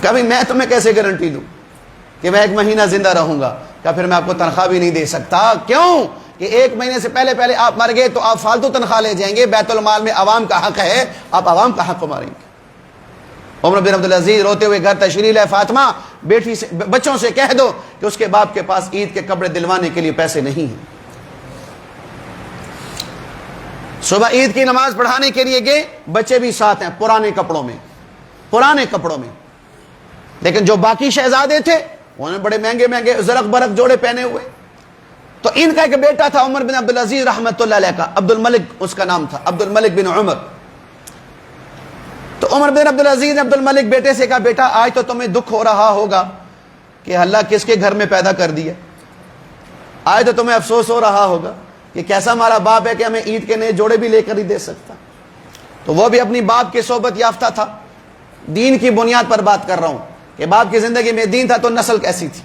کبھی میں تمہیں کیسے گارنٹی دوں کہ میں 1 مہینہ زندہ رہوں گا؟ کہ پھر میں آپ کو تنخواہ بھی نہیں دے سکتا۔ کیوں کہ 1 مہینے سے پہلے آپ مر گئے تو آپ فالتو تنخواہ لے جائیں گے، بیت المال میں عوام کا حق ہے، آپ عوام کا حق کو ماریں گے۔ عمر بن عبدالعزیز روتے ہوئے گھر تشریف لائے، فاطمہ بیٹی سے بچوں سے کہہ دو کہ اس کے باپ کے پاس عید کے کپڑے دلوانے کے لیے پیسے نہیں ہیں۔ صبح عید کی نماز پڑھانے کے لیے گئے، بچے بھی ساتھ ہیں پرانے کپڑوں میں، لیکن جو باقی شہزادے تھے انہوں نے بڑے مہنگے زرق برق جوڑے پہنے ہوئے۔ تو ان کا ایک بیٹا تھا عمر بن عبدالعزیز رحمۃ اللہ علیہ کا، عبد الملک اس کا نام تھا، عبد الملک بن عمر۔ تو عمر بن عبدالعزیز نے عبد الملک بیٹے سے کہا بیٹا آج تو تمہیں دکھ ہو رہا ہوگا کہ اللہ کس کے گھر میں پیدا کر دیا، آج تو تمہیں افسوس ہو رہا ہوگا کہ کیسا ہمارا باپ ہے کہ ہمیں عید کے نئے جوڑے بھی لے کر ہی دے سکتا۔ تو وہ بھی اپنی باپ کی صحبت یافتہ تھا، دین کی بنیاد پر بات کر رہا ہوں کہ باپ کی زندگی میں دین تھا تو نسل کیسی تھی۔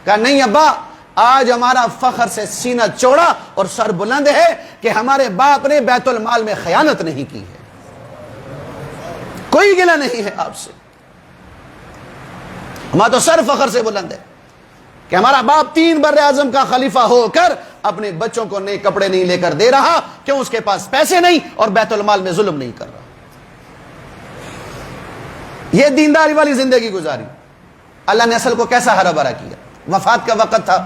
کہا نہیں ابا آج ہمارا فخر سے سینہ چوڑا اور سر بلند ہے کہ ہمارے باپ نے بیت المال میں خیانت نہیں کی ہے، کوئی گلہ نہیں ہے آپ سے، ہمارا تو سر فخر سے بلند ہے کہ ہمارا باپ 3 بر اعظم کا خلیفہ ہو کر اپنے بچوں کو نئے کپڑے نہیں لے کر دے رہا، کیوں اس کے پاس پیسے نہیں اور بیت المال میں ظلم نہیں کر رہا۔ یہ دینداری والی زندگی گزاری۔ اللہ نے نسل کو کیسا ہرا بھرا کیا۔ وفات کا وقت تھا،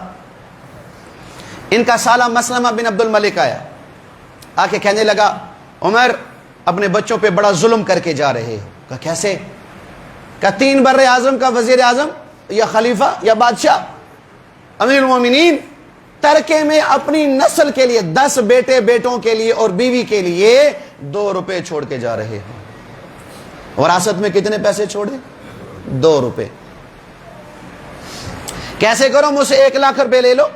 ان کا سالہ مسلمہ بن عبد الملک آیا، آ کے کہنے لگا عمر اپنے بچوں پہ بڑا ظلم کر کے جا رہے ہو۔ کہا کیسے؟ کہا 3 بر اعظم کا وزیر اعظم یا خلیفہ یا بادشاہ امیر المومنین ترکے میں اپنی نسل کے لیے 10 بیٹے بیٹوں کے لیے اور بیوی کے لیے 2 روپے چھوڑ کے جا رہے ہیں۔ وراثت میں کتنے پیسے چھوڑے؟ 2 روپے۔ کیسے کرو؟ مجھ سے 1 لاکھ روپے لے لو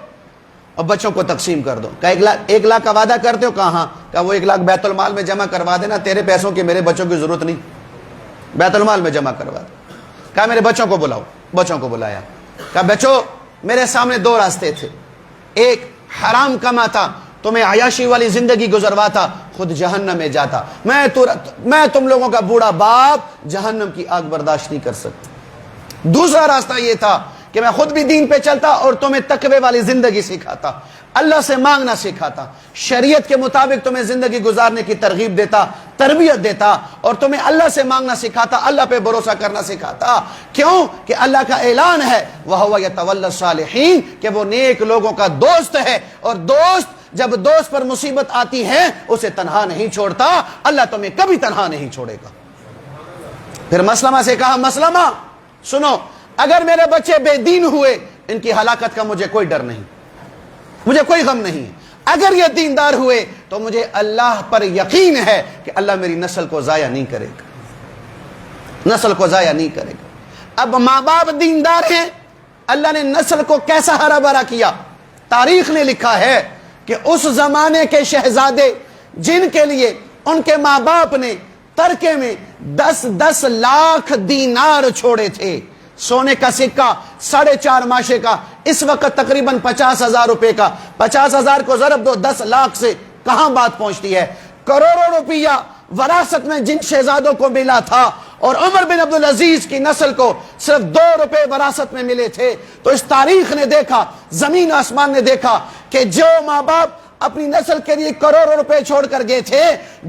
اور بچوں کو تقسیم کر دو۔ کہا 1 لاکھ کا وعدہ کرتے ہو؟ کہاں؟ کہا وہ 1 لاکھ بیت المال میں جمع کروا دینا، تیرے پیسوں کی میرے بچوں کی ضرورت نہیں، بیت المال میں جمع کروا دو۔ کہا میرے بچوں کو بلاؤ، بچوں کو بلایا۔ کہا بچوں میرے سامنے 2 راستے تھے، ایک حرام کماتا تمہیں عیاشی والی زندگی گزرواتا خود جہنم میں جاتا، میں تم لوگوں کا بوڑھا باپ جہنم کی آگ برداشت نہیں کر سکتا۔ دوسرا راستہ یہ تھا کہ میں خود بھی دین پہ چلتا اور تمہیں تقوی والی زندگی سکھاتا، اللہ سے مانگنا سکھاتا، شریعت کے مطابق تمہیں زندگی گزارنے کی ترغیب دیتا، تربیت دیتا اور تمہیں اللہ سے مانگنا سکھاتا، اللہ پہ بھروسہ کرنا سکھاتا۔ کیوں کہ اللہ کا اعلان ہے وَهُوَ يَتَوَلَّى الصَّالِحِينَ کہ وہ نیک لوگوں کا دوست ہے، اور دوست جب دوست پر مصیبت آتی ہے اسے تنہا نہیں چھوڑتا، اللہ تمہیں کبھی تنہا نہیں چھوڑے گا۔ پھر مسلمہ سے کہا مسلمہ سنو، اگر میرے بچے بے دین ہوئے ان کی ہلاکت کا مجھے کوئی ڈر نہیں، مجھے کوئی غم نہیں، اگر یہ دیندار ہوئے تو مجھے اللہ پر یقین ہے کہ اللہ میری نسل کو ضائع نہیں کرے گا، نسل کو ضائع نہیں کرے گا۔ اب ماں باپ دیندار ہیں، اللہ نے نسل کو کیسا ہرا بھرا کیا۔ تاریخ نے لکھا ہے کہ اس زمانے کے شہزادے جن کے لیے ان کے ماں باپ نے ترکے میں 10 لاکھ دینار چھوڑے تھے، سونے کا سکہ 4.5 ماشے کا، اس وقت تقریباً 50,000 روپے کا، 50,000 کو ضرب دو 10 لاکھ سے کہاں بات پہنچتی ہے؟ کروڑوں روپیہ وراثت میں جن شہزادوں کو ملا تھا، اور عمر بن عبدالعزیز کی نسل کو صرف 2 روپے وراثت میں ملے تھے۔ تو اس تاریخ نے دیکھا، زمین آسمان نے دیکھا کہ جو ماں باپ اپنی نسل کے لیے کروڑوں روپے چھوڑ کر گئے تھے،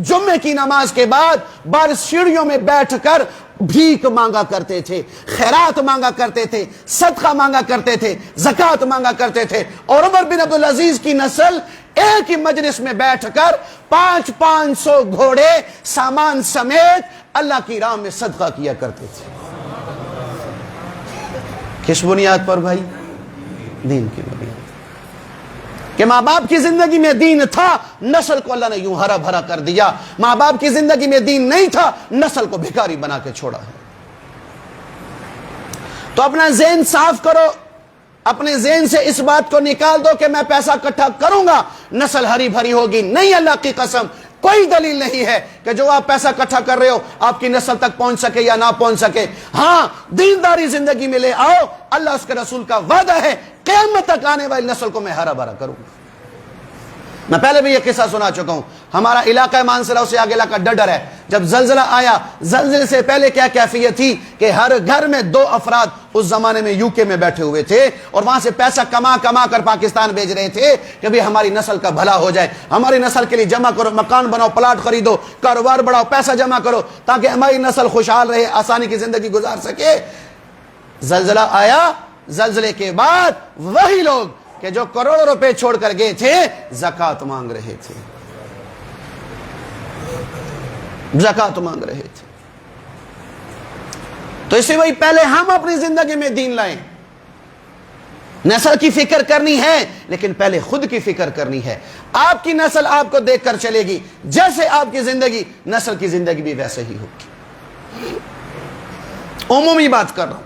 جمعے کی نماز کے بعد باہر سیڑھیوں میں بیٹھ کر بھیک مانگا کرتے تھے، خیرات مانگا کرتے تھے، صدقہ مانگا کرتے تھے، زکوٰۃ مانگا کرتے تھے، اور عمر بن عبدالعزیز کی نسل ایک ہی مجلس میں بیٹھ کر 500 گھوڑے سامان سمیت اللہ کی راہ میں صدقہ کیا کرتے تھے۔ کس بنیاد پر بھائی؟ دین کی بنیاد، کہ ماں باپ کی زندگی میں دین تھا، نسل کو اللہ نے یوں ہرا بھرا کر دیا۔ ماں باپ کی زندگی میں دین نہیں تھا، نسل کو بھکاری بنا کے چھوڑا ہے۔ تو اپنا ذہن صاف کرو، اپنے ذہن سے اس بات کو نکال دو کہ میں پیسہ اکٹھا کروں گا نسل ہری بھری ہوگی. نہیں، اللہ کی قسم کوئی دلیل نہیں ہے کہ جو آپ پیسہ اکٹھا کر رہے ہو آپ کی نسل تک پہنچ سکے یا نہ پہنچ سکے. ہاں، دینداری زندگی میں لے آؤ، اللہ اس کے رسول کا وعدہ ہے قیامت تک آنے والی نسل کو میں ہرا بھرا کروں گا. میں پہلے بھی یہ قصہ سنا چکا ہوں. ہمارا علاقہ مانسرا سے آگے علاقہ ڈڈر ہے. جب زلزلہ آیا، زلزلے سے پہلے کیا کیفیت تھی کہ ہر گھر میں 2 افراد اس زمانے میں یو کے میں بیٹھے ہوئے تھے اور وہاں سے پیسہ کما کر پاکستان بھیج رہے تھے کہ بھی ہماری نسل کا بھلا ہو جائے، ہماری نسل کے لیے جمع کرو، مکان بناؤ، پلاٹ خریدو، کاروبار بڑھاؤ، پیسہ جمع کرو تاکہ ہماری نسل خوشحال رہے، آسانی کی زندگی گزار سکے. زلزلہ آیا، زلزلے کے بعد وہی لوگ کہ جو کروڑوں روپے چھوڑ کر گئے تھے زکوٰۃ مانگ رہے تھے، زکوٰۃ مانگ رہے تھے. تو اسی وہی پہلے ہم اپنی زندگی میں دین لائیں. نسل کی فکر کرنی ہے لیکن پہلے خود کی فکر کرنی ہے. آپ کی نسل آپ کو دیکھ کر چلے گی، جیسے آپ کی زندگی نسل کی زندگی بھی ویسے ہی ہوگی. عمومی بات کر رہا ہوں.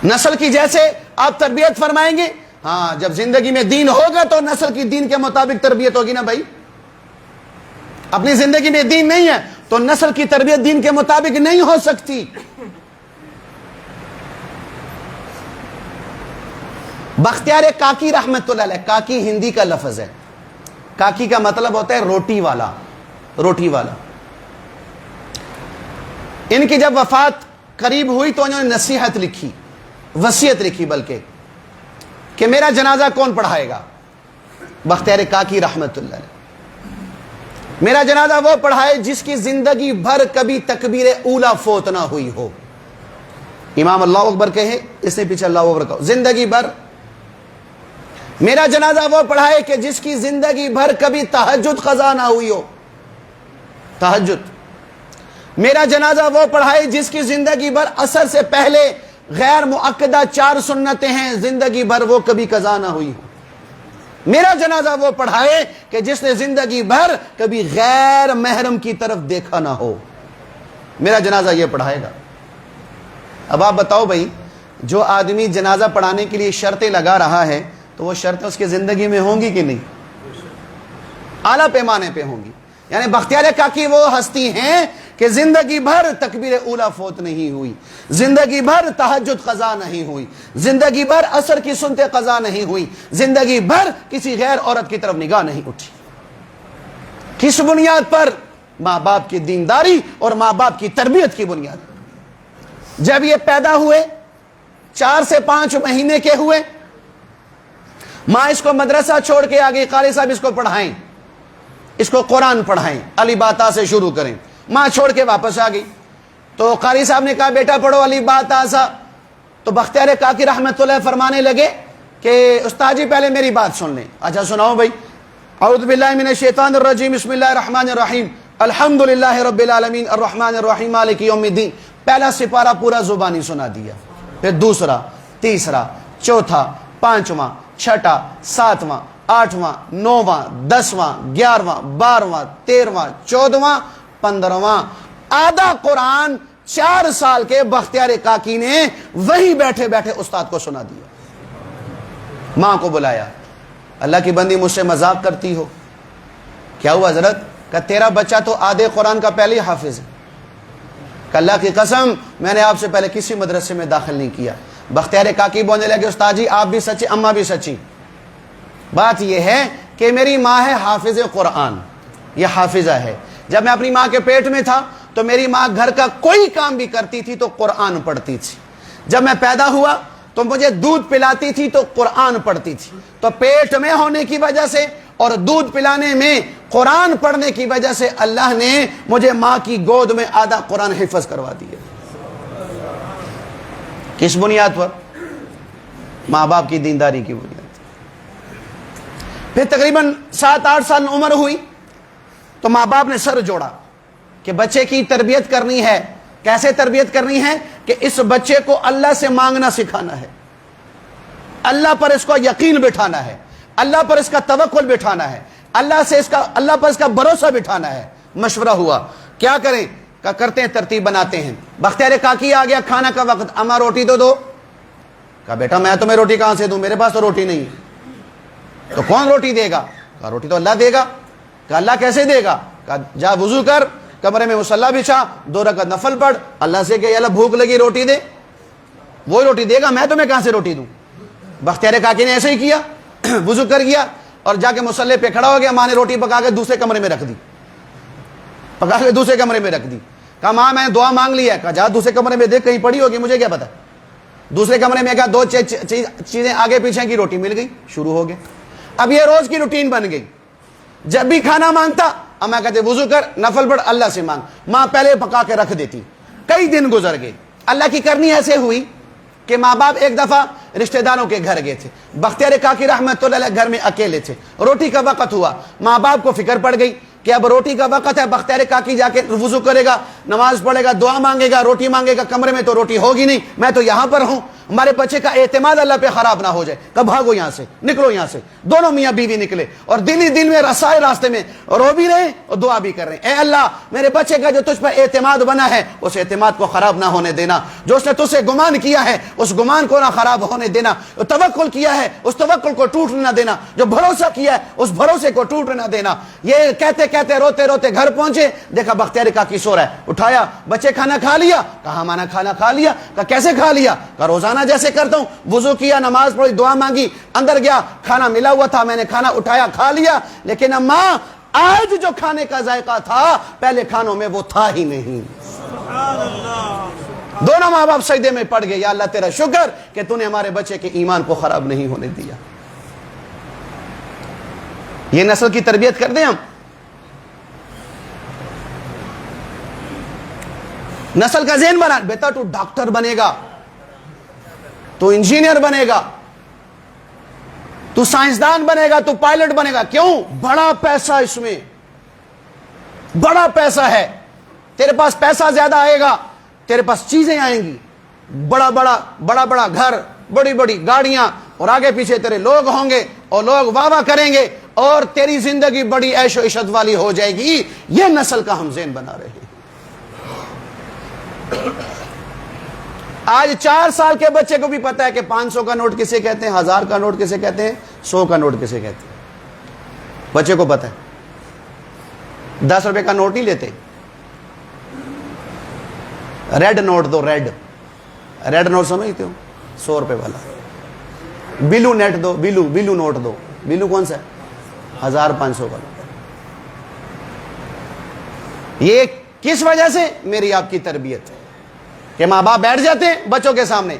نسل کی جیسے آپ تربیت فرمائیں گے، ہاں جب زندگی میں دین ہوگا تو نسل کی دین کے مطابق تربیت ہوگی نا بھائی. اپنی زندگی میں دین نہیں ہے تو نسل کی تربیت دین کے مطابق نہیں ہو سکتی. بختیار کاکی رحمت اللہ علیہ، کاکی ہندی کا لفظ ہے، کاکی کا مطلب ہوتا ہے روٹی والا، روٹی والا. ان کی جب وفات قریب ہوئی تو انہوں نے نصیحت لکھی، وصیت لکھی بلکہ، کہ میرا جنازہ کون پڑھائے گا. بختیار کاکی رحمت اللہ علیہ، میرا جنازہ وہ پڑھائے جس کی زندگی بھر کبھی تکبیر اولا فوت نہ ہوئی ہو. امام اللہ اکبر کہے، اس نے پیچھے اللہ اکبر کہو، زندگی بھر. میرا جنازہ وہ پڑھائے کہ جس کی زندگی بھر کبھی تہجد قضا نہ ہوئی ہو، تہجد. میرا جنازہ وہ پڑھائے جس کی زندگی بھر عصر سے پہلے غیر مؤکدہ 4 سنتیں ہیں، زندگی بھر وہ کبھی قضا نہ ہوئی ہو. میرا جنازہ وہ پڑھائے کہ جس نے زندگی بھر کبھی غیر محرم کی طرف دیکھا نہ ہو. میرا جنازہ یہ پڑھائے گا. اب آپ بتاؤ بھائی، جو آدمی جنازہ پڑھانے کے لیے شرطیں لگا رہا ہے تو وہ شرطیں اس کی زندگی میں ہوں گی کہ نہیں؟ اعلیٰ پیمانے پہ ہوں گی. یعنی بختیار کاکی وہ ہستی ہیں کہ زندگی بھر تکبیر اولا فوت نہیں ہوئی، زندگی بھر تہجد قضا نہیں ہوئی، زندگی بھر عصر کی سنتیں قضا نہیں ہوئی، زندگی بھر کسی غیر عورت کی طرف نگاہ نہیں اٹھی. کس بنیاد پر؟ ماں باپ کی دینداری اور ماں باپ کی تربیت کی بنیاد. جب یہ پیدا ہوئے 4 سے 5 مہینے کے ہوئے، ماں اس کو مدرسہ چھوڑ کے آگے، قاری صاحب اس کو پڑھائیں، اس کو قرآن پڑھائیں، علی باتا سے شروع کریں. ماں چھوڑ کے واپس آ گئی تو قاری صاحب نے کہا بیٹا پڑھو علی باتا سا. تو بختیار کاکی رحمت اللہ فرمانے لگے کہ استاد جی پہلے میری بات سن لیں. اچھا سناؤ بھائی. اعوذ باللہ من الشیطان الرجیم، بسم اللہ الرحمن الرحیم، الحمدللہ رب العالمین الرحمن الرحیم مالک یوم الدین. پہلا سپارہ پورا زبانی سنا دیا، پھر دوسرا، تیسرا، چوتھا، 5واں، 6واں، 7واں، 8واں، 9واں، 10واں، 11واں، 12واں، 13واں، 14واں، 15واں. آدھا قرآن 4 سال کے بختیار کاکی نے وہی بیٹھے بیٹھے استاد کو سنا دیا. ماں کو بلایا، اللہ کی بندی مجھ سے مذاق کرتی ہو؟ کیا ہوا حضرت؟ کہ تیرا بچہ تو آدھے قرآن کا پہلے ہی حافظ ہے. کہ اللہ کی قسم میں نے آپ سے پہلے کسی مدرسے میں داخل نہیں کیا. بختیار کاکی بولنے لگے استاد جی آپ بھی سچی، اماں بھی سچی. بات یہ ہے کہ میری ماں ہے حافظ قرآن، یہ حافظہ ہے. جب میں اپنی ماں کے پیٹ میں تھا تو میری ماں گھر کا کوئی کام بھی کرتی تھی تو قرآن پڑھتی تھی. جب میں پیدا ہوا تو مجھے دودھ پلاتی تھی تو قرآن پڑھتی تھی. تو پیٹ میں ہونے کی وجہ سے اور دودھ پلانے میں قرآن پڑھنے کی وجہ سے اللہ نے مجھے ماں کی گود میں آدھا قرآن حفظ کروا دیا. کس بنیاد پر؟ ماں باپ کی دینداری کی بنیاد. پھر تقریباً 7-8 سال عمر ہوئی تو ماں باپ نے سر جوڑا کہ بچے کی تربیت کرنی ہے. کیسے تربیت کرنی ہے؟ کہ اس بچے کو اللہ سے مانگنا سکھانا ہے، اللہ پر اس کو یقین بٹھانا ہے، اللہ پر اس کا توکل بٹھانا ہے، اللہ پر اس کا بھروسہ بٹھانا ہے. مشورہ ہوا کیا کریں؟ کرتے ہیں ترتیب بناتے ہیں. بختیار کاکی آ گیا، کھانا کا وقت، اماں روٹی دو. کہا بیٹا میں تمہیں روٹی کہاں سے دوں, میرے پاس تو روٹی نہیں ہے. تو کون روٹی دے گا؟ کہا روٹی تو اللہ دے گا. کہا اللہ کیسے دے گا؟ کہا جا وضو کر, کمرے میں مصلی بچھا, 2 رکعت نفل پڑھ, اللہ سے کہ اللہ بھوک لگی روٹی دے, وہی روٹی دے گا, میں تمہیں کہاں سے روٹی دوں. بختیار کاکی نے ایسے ہی کیا, وضو کر گیا اور جا کے مصلی پہ کھڑا ہو گیا. ماں نے روٹی پکا کے دوسرے کمرے میں رکھ دی, پکا کے دوسرے کمرے میں رکھ دی. کہا ماں میں نے دعا مانگ لی ہے. کہا جا دوسرے کمرے میں دیکھ, کہیں پڑی ہوگی, مجھے کیا پتا. دوسرے کمرے میں کہا 2 چیزیں آگے پیچھے کی, روٹی مل گئی, شروع ہو گئے. اب یہ روز کی روٹین بن گئی. جب بھی کھانا مانگتا اما کہتے وضو کر, نفل پڑھ, اللہ سے مانگ. ماں پہلے پکا کے رکھ دیتی. کئی دن گزر گئے. اللہ کی کرنی ایسے ہوئی کہ ماں باپ ایک دفعہ رشتہ داروں کے گھر گئے تھے. بختیار کاکی رحمت اللہ علیہ گھر میں اکیلے تھے. روٹی کا وقت ہوا. ماں باپ کو فکر پڑ گئی کہ اب روٹی کا وقت ہے. بختیار کاکی جا کے وضو کرے گا, نماز پڑھے گا, دعا مانگے گا, روٹی مانگے گا. کمرے میں تو روٹی ہوگی نہیں, میں تو یہاں پر ہوں, ہمارے بچے کا اعتماد اللہ پہ خراب نہ ہو جائے. کب بھاگو یہاں سے, نکلو یہاں سے. دونوں میاں بیوی نکلے اور دل ہی دل میں رسائے راستے میں رو بھی رہے اور دعا بھی کر رہے ہیں, اے اللہ میرے بچے کا جو تجھ پر اعتماد بنا ہے اس اعتماد کو خراب نہ ہونے دینا. جو اس نے تجھ سے گمان کیا ہے اس گمان کو نہ خراب ہونے دینا. جو توکل کیا ہے اس توکل کو ٹوٹ نہ دینا. جو بھروسہ کیا ہے اس بھروسے کو ٹوٹ نہ دینا. یہ کہتے کہتے روتے روتے گھر پہنچے, دیکھا بختیار کاکی سو رہا ہے. اٹھایا, بچے کھانا کھا لیا؟ کہا میں نے کھانا کھا لیا. کہا کیسے کھا لیا؟ کہا روزانہ جیسے کرتا ہوں, وضو کیا, نماز پڑھی, دعا مانگی, اندر گیا, کھانا ملا ہوا تھا, میں نے کھانا اٹھایا کھا لیا. لیکن اماں آج جو کھانے کا ذائقہ تھا پہلے کھانوں میں وہ تھا ہی نہیں. دونوں ماں باپ سجدے میں پڑ گئے, یا اللہ تیرا شکر کہ تو نے ہمارے بچے کے ایمان کو خراب نہیں ہونے دیا. یہ نسل کی تربیت کر دیں ہم. نسل کا ذہن بنا, بیٹا تو ڈاکٹر بنے گا, تو انجینئر بنے گا, تو سائنسدان بنے گا, تو پائلٹ بنے گا. کیوں؟ بڑا پیسہ اس میں, بڑا پیسہ ہے. تیرے پاس پیسہ زیادہ آئے گا, تیرے پاس چیزیں آئیں گی, بڑا بڑا گھر, بڑی بڑی گاڑیاں, اور آگے پیچھے تیرے لوگ ہوں گے اور لوگ واہ واہ کریں گے اور تیری زندگی بڑی عیش و عشرت والی ہو جائے گی. یہ نسل کا ہم ذہن بنا رہے ہیں. آج 4 سال کے بچے کو بھی پتا ہے کہ 500 کا نوٹ کسے کہتے ہیں, 1000 کا نوٹ کسے کہتے ہیں, 100 کا نوٹ کسے کہتے ہیں. بچے کو پتا ہے. 10 روپے کا نوٹ نہیں لیتے, ریڈ نوٹ دو, ریڈ نوٹ سمجھتے ہو, 100 روپے والا. بلو نیٹ دو, بلو نوٹ دو. بلو کون سا ہے؟ 1500 والا. یہ کس وجہ سے؟ میری آپ کی تربیت کہ ماں باپ بیٹھ جاتے ہیں بچوں کے سامنے,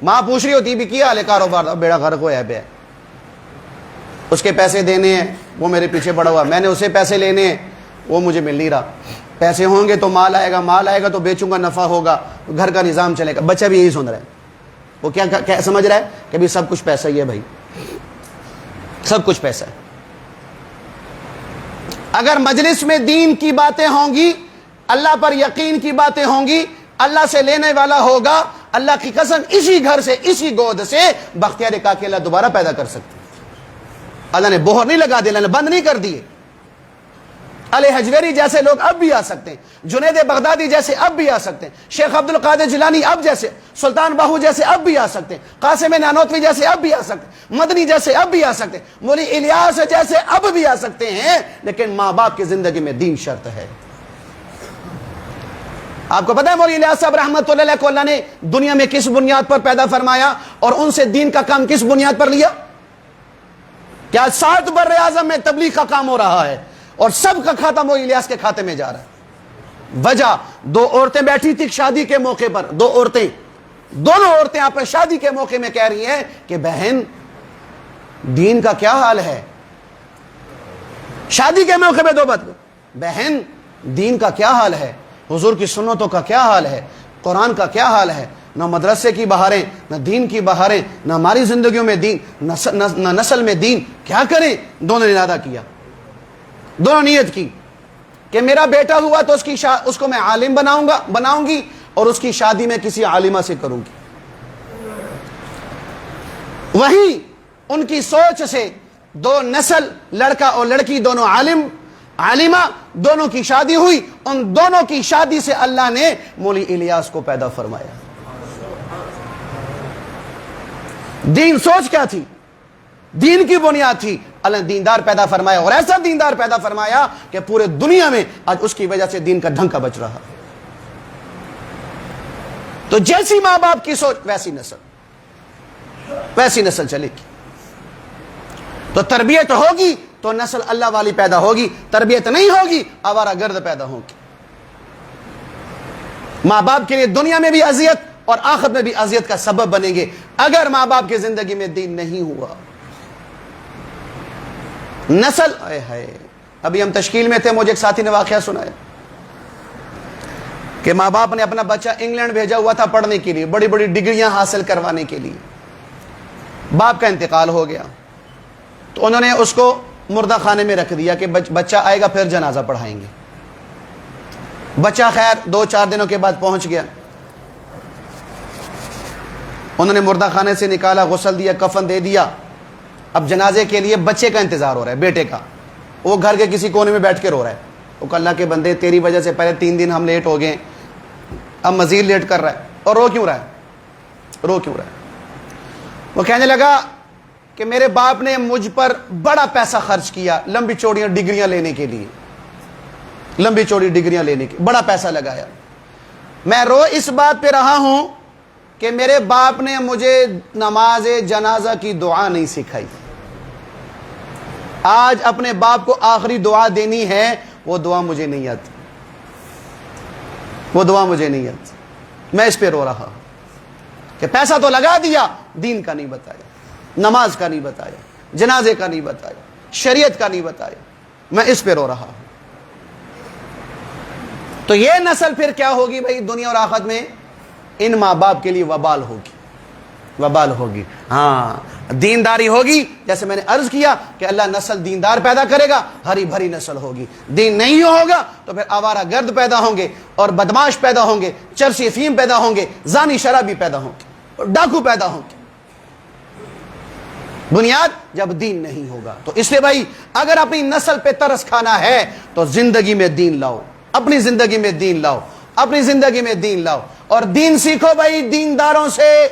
ماں پوچھ رہی ہوتی بھی کیا حال ہے کاروبار, بیڑا گھر کو ہے پہ, اس کے پیسے دینے ہیں, وہ میرے پیچھے پڑا ہوا, میں نے اسے پیسے لینے ہیں, وہ مجھے مل نہیں رہا. پیسے ہوں گے تو مال آئے گا تو بیچوں گا, نفع ہوگا, گھر کا نظام چلے گا. بچہ بھی یہی سن رہا ہے. وہ کیا سمجھ رہا ہے کہ بھی سب کچھ پیسہ ہی ہے بھائی, سب کچھ پیسہ ہے. اگر مجلس میں دین کی باتیں ہوں گی, اللہ پر یقین کی باتیں ہوں گی, اللہ سے لینے والا ہوگا, اللہ کی قسم اسی گھر سے, اسی گود سے بختیار کاکی اللہ دوبارہ پیدا کر سکتے. اللہ نے بہر نہیں لگا دی, اللہ نے بند نہیں کر دیے. علی حجویری جیسے لوگ اب بھی آ سکتے ہیں, جنید بغدادی جیسے اب بھی آ سکتے ہیں, شیخ عبد القادر جیلانی اب جیسے, سلطان باہو جیسے اب بھی آ سکتے ہیں, قاسم نانوتوی جیسے اب بھی آ سکتے ہیں, مدنی جیسے اب بھی آ سکتے ہیں, مولی الیاس جیسے اب بھی آ سکتے ہیں. لیکن ماں باپ کی زندگی میں دین شرط ہے. آپ کو پتا ہے مولی الیاس صاحب رحمت اللہ علیہ کو اللہ نے دنیا میں کس بنیاد پر پیدا فرمایا اور ان سے دین کا کام کس بنیاد پر لیا؟ کیا 7 بر اعظم میں تبلیغ کا کام ہو رہا ہے اور سب کا کھاتا مولی الیاس کے کھاتے میں جا رہا ہے. وجہ 2 عورتیں بیٹھی تھی شادی کے موقع پر, 2 عورتیں, دونوں عورتیں آپ شادی کے موقع میں کہہ رہی ہیں کہ بہن دین کا کیا حال ہے. شادی کے موقع پہ 2 بات, بہن دین کا کیا حال ہے, حضور کی سنتوں کا کیا حال ہے, قرآن کا کیا حال ہے. نہ مدرسے کی بہاریں, نہ دین کی بہاریں, نہ ہماری زندگیوں میں دین, نہ نسل میں دین. کیا کریں؟ دونوں نے ارادہ کیا, دونوں نیت کی کہ میرا بیٹا ہوا تو اس کو میں عالم بناؤں گی اور اس کی شادی میں کسی عالمہ سے کروں گی. وہیں ان کی سوچ سے 2 نسل, لڑکا اور لڑکی دونوں عالمہ, دونوں کی شادی ہوئی. ان دونوں کی شادی سے اللہ نے مولی الیاس کو پیدا فرمایا. دین سوچ کیا تھی؟ دین کی بنیاد تھی. اللہ نے دیندار پیدا فرمایا اور ایسا دیندار پیدا فرمایا کہ پورے دنیا میں آج اس کی وجہ سے دین کا ڈھنکا بچ رہا. تو جیسی ماں باپ کی سوچ ویسی نسل چلے گی. تو تربیت ہوگی تو نسل اللہ والی پیدا ہوگی, تربیت نہیں ہوگی آوارہ گرد پیدا ہوگی. ماں باپ کے لیے دنیا میں بھی اذیت اور آخرت میں بھی اذیت کا سبب بنیں گے اگر ماں باپ کی زندگی میں دین نہیں ہوا. نسل ابھی ہم تشکیل میں تھے, مجھے ایک ساتھی نے واقعہ سنایا کہ ماں باپ نے اپنا بچہ انگلینڈ بھیجا ہوا تھا پڑھنے کے لیے, بڑی بڑی ڈگریاں حاصل کروانے کے لیے. باپ کا انتقال ہو گیا تو انہوں نے اس کو مردہ خانے میں رکھ دیا کہ بچہ آئے گا پھر جنازہ پڑھائیں گے. بچہ خیر 2-4 دنوں کے بعد پہنچ گیا. انہوں نے مردہ خانے سے نکالا, غسل دیا, کفن دے دیا. اب جنازے کے لیے بچے کا انتظار ہو رہا ہے, بیٹے کا. وہ گھر کے کسی کونے میں بیٹھ کے رو رہا ہے. وہ کہ اللہ کے بندے تیری وجہ سے پہلے 3 دن ہم لیٹ ہو گئے, اب مزید لیٹ کر رہا ہے. اور رو کیوں رہا ہے؟ وہ کہنے لگا کہ میرے باپ نے مجھ پر بڑا پیسہ خرچ کیا لمبی چوڑیاں ڈگریاں لینے کے لیے, بڑا پیسہ لگایا. میں رو اس بات پہ رہا ہوں کہ میرے باپ نے مجھے نماز جنازہ کی دعا نہیں سکھائی. آج اپنے باپ کو آخری دعا دینی ہے, وہ دعا مجھے نہیں آتی. میں اس پہ رو رہا ہوں کہ پیسہ تو لگا دیا, دین کا نہیں بتایا, نماز کا نہیں بتایا, جنازے کا نہیں بتایا, شریعت کا نہیں بتایا. میں اس پہ رو رہا ہوں. تو یہ نسل پھر کیا ہوگی بھائی دنیا اور آخرت میں؟ ان ماں باپ کے لیے وبال ہوگی. ہاں دینداری ہوگی, جیسے میں نے عرض کیا کہ اللہ نسل دیندار پیدا کرے گا, ہری بھری نسل ہوگی. دین نہیں ہوگا تو پھر آوارہ گرد پیدا ہوں گے اور بدماش پیدا ہوں گے, چرسی افیم پیدا ہوں گے, زانی شرابی پیدا ہوں گے اور ڈاکو پیدا ہوں گے. بنیاد جب دین نہیں ہوگا. تو اس لیے بھائی اگر اپنی نسل پہ ترس کھانا ہے تو زندگی میں دین لاؤ, اپنی زندگی میں دین لاؤ, اور دین سیکھو بھائی دینداروں سے.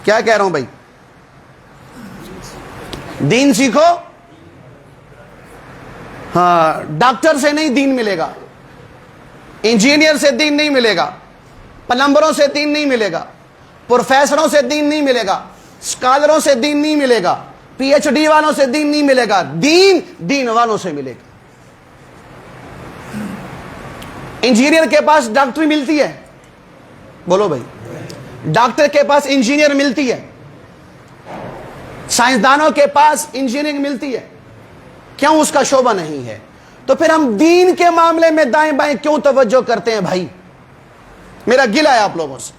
کیا کہہ رہا ہوں بھائی؟ دین سیکھو. ہاں, ڈاکٹر سے نہیں دین ملے گا, انجینئر سے دین نہیں ملے گا, پلمبروں سے دین نہیں ملے گا, پروفیسروں سے دین نہیں ملے گا, اسکالروں سے دین نہیں ملے گا, پی ایچ ڈی والوں سے دین نہیں ملے گا. دین والوں سے ملے گا. انجینئر کے پاس ڈاکٹری ملتی ہے, بولو بھائی, ڈاکٹر کے پاس انجینئر ملتی ہے, سائنسدانوں کے پاس انجینئرنگ ملتی ہے. کیوں اس کا شعبہ نہیں ہے؟ تو پھر ہم دین کے معاملے میں دائیں بائیں کیوں توجہ کرتے ہیں بھائی؟ میرا گلہ ہے آپ لوگوں سے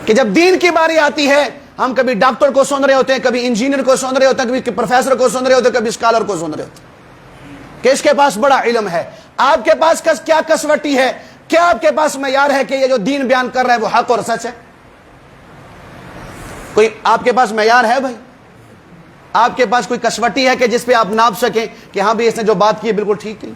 کہ جب دین کی باری آتی ہے ہم کبھی ڈاکٹر کو سن رہے ہوتے ہیں, کبھی انجینئر کو سن رہے ہوتے ہیں, کبھی پروفیسر کو سن رہے ہوتے ہیں, کبھی اسکالر کو سن رہے ہوتے ہیں کہ اس کے پاس بڑا علم ہے. آپ کے پاس کیا کسوٹی ہے؟ کیا آپ کے پاس معیار ہے کہ یہ جو دین بیان کر رہا ہے وہ حق اور سچ ہے؟ کوئی آپ کے پاس معیار ہے بھائی؟ آپ کے پاس کوئی کسوٹی ہے کہ جس پہ آپ ناپ سکیں کہ ہاں بھائی اس نے جو بات کی ہے بالکل ٹھیک نہیں؟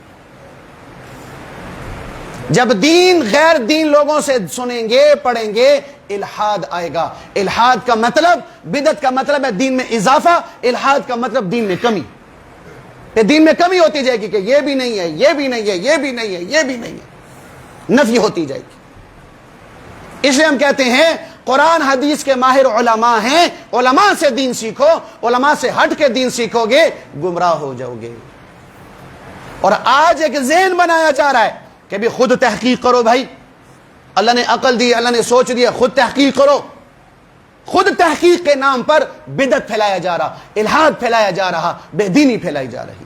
جب دین غیر دین لوگوں سے سنیں گے, پڑھیں گے, الحاد آئے گا. الحاد کا مطلب, بدعت کا مطلب ہے دین میں اضافہ, الحاد کا مطلب دین میں کمی. دین میں کمی ہوتی جائے گی کہ یہ بھی نہیں ہے, یہ بھی نہیں ہے, یہ بھی نہیں ہے, یہ بھی نہیں ہے, نفی ہوتی جائے گی. اس لیے ہم کہتے ہیں قرآن حدیث کے ماہر علماء ہیں, علماء سے دین سیکھو. علماء سے ہٹ کے دین سیکھو گے گمراہ ہو جاؤ گے. اور آج ایک ذہن بنایا جا رہا ہے کہ بھی خود تحقیق کرو بھائی, اللہ نے عقل دی, اللہ نے سوچ دیا, خود تحقیق کرو. خود تحقیق کے نام پر بدعت پھیلایا جا رہا, الحاد پھیلایا جا رہا, بے دینی پھیلائی جا رہی.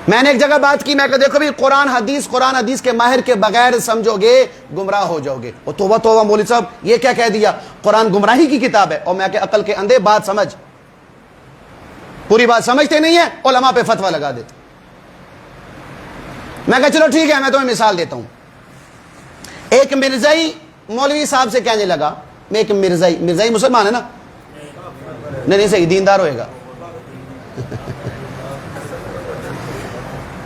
میں نے ایک جگہ بات کی, میں کہا دیکھو بھی قرآن حدیث کے ماہر کے بغیر سمجھو گے گمراہ ہو جاؤ گے. وہ توبہ توبہ مولوی صاحب یہ کیا کہہ دیا, قرآن گمراہی کی کتاب ہے. اور میں کہ عقل کے اندھے بات سمجھ, پوری بات سمجھتے نہیں ہیں, علماء پہ فتویٰ لگا دیتے. میں کہا چلو ٹھیک ہے, میں تمہیں مثال دیتا ہوں. ایک مرزائی مولوی صاحب سے کہنے لگا, میں ایک مرزائی مسلمان ہے نا, نہیں صحیح دیندار ہوئے گا.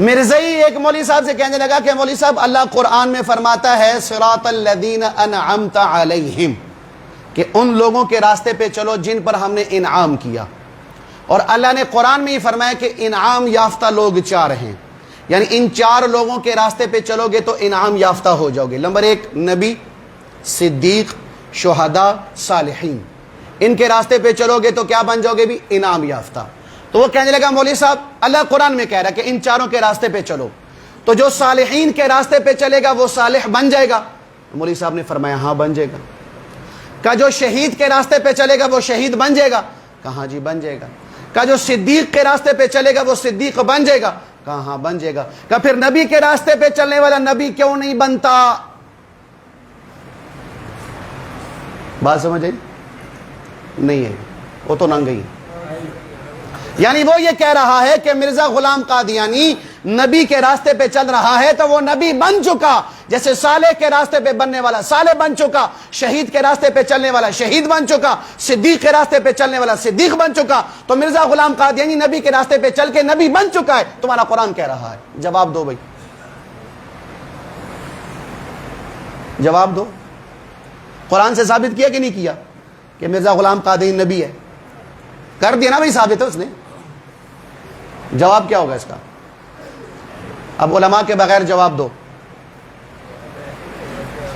مرزائی ایک مولوی صاحب سے کہنے لگا کہ مولوی صاحب اللہ قرآن میں فرماتا ہے صراط الذین انعمت علیہم، کہ ان لوگوں کے راستے پہ چلو جن پر ہم نے انعام کیا، اور اللہ نے قرآن میں ہی فرمایا کہ انعام یافتہ لوگ 4 ہیں، یعنی ان 4 لوگوں کے راستے پہ چلو گے تو انعام یافتہ ہو جاؤ گے۔ نمبر 1 نبی، صدیق، شہداء، صالحین، ان کے راستے پہ چلو گے تو کیا بن جاؤ گے بھی؟ انعام یافتہ۔ تو وہ کہنے لگا مولوی صاحب اللہ قرآن میں کہہ رہا ہے کہ ان 4 کے راستے پہ چلو، تو جو صالحین کے راستے پہ چلے گا وہ صالح بن جائے گا؟ مولوی صاحب نے فرمایا ہاں بن جائے گا۔ کہا جو شہید کے راستے پہ چلے گا وہ شہید بن جائے گا؟ کہاں جی بن جائے گا۔ کہا جو صدیق کے راستے پہ چلے گا وہ صدیق بن جائے گا؟ کہاں ہاں بن جائے گا۔ کہا پھر نبی کے راستے پہ چلنے والا نبی کیوں نہیں بنتا؟ بات سمجھ آئی؟ نہیں ہے، وہ تو ننگ گئی۔ یعنی وہ یہ کہہ رہا ہے کہ مرزا غلام قادیانی نبی کے راستے پہ چل رہا ہے تو وہ نبی بن چکا، جیسے صالح کے راستے پہ بننے والا صالح بن چکا، شہید کے راستے پہ چلنے والا شہید بن چکا، صدیق کے راستے پہ چلنے والا صدیق بن چکا، تو مرزا غلام قادیانی نبی کے راستے پہ چل کے نبی بن چکا ہے، تمہارا قرآن کہہ رہا ہے۔ جواب دو بھائی، جواب دو۔ قرآن سے ثابت کیا کہ نہیں کیا کہ مرزا غلام قادیانی نبی ہے؟ کر دیا نا بھائی، ثابت ہے اس نے۔ جواب کیا ہوگا اس کا؟ اب علماء کے بغیر جواب دو،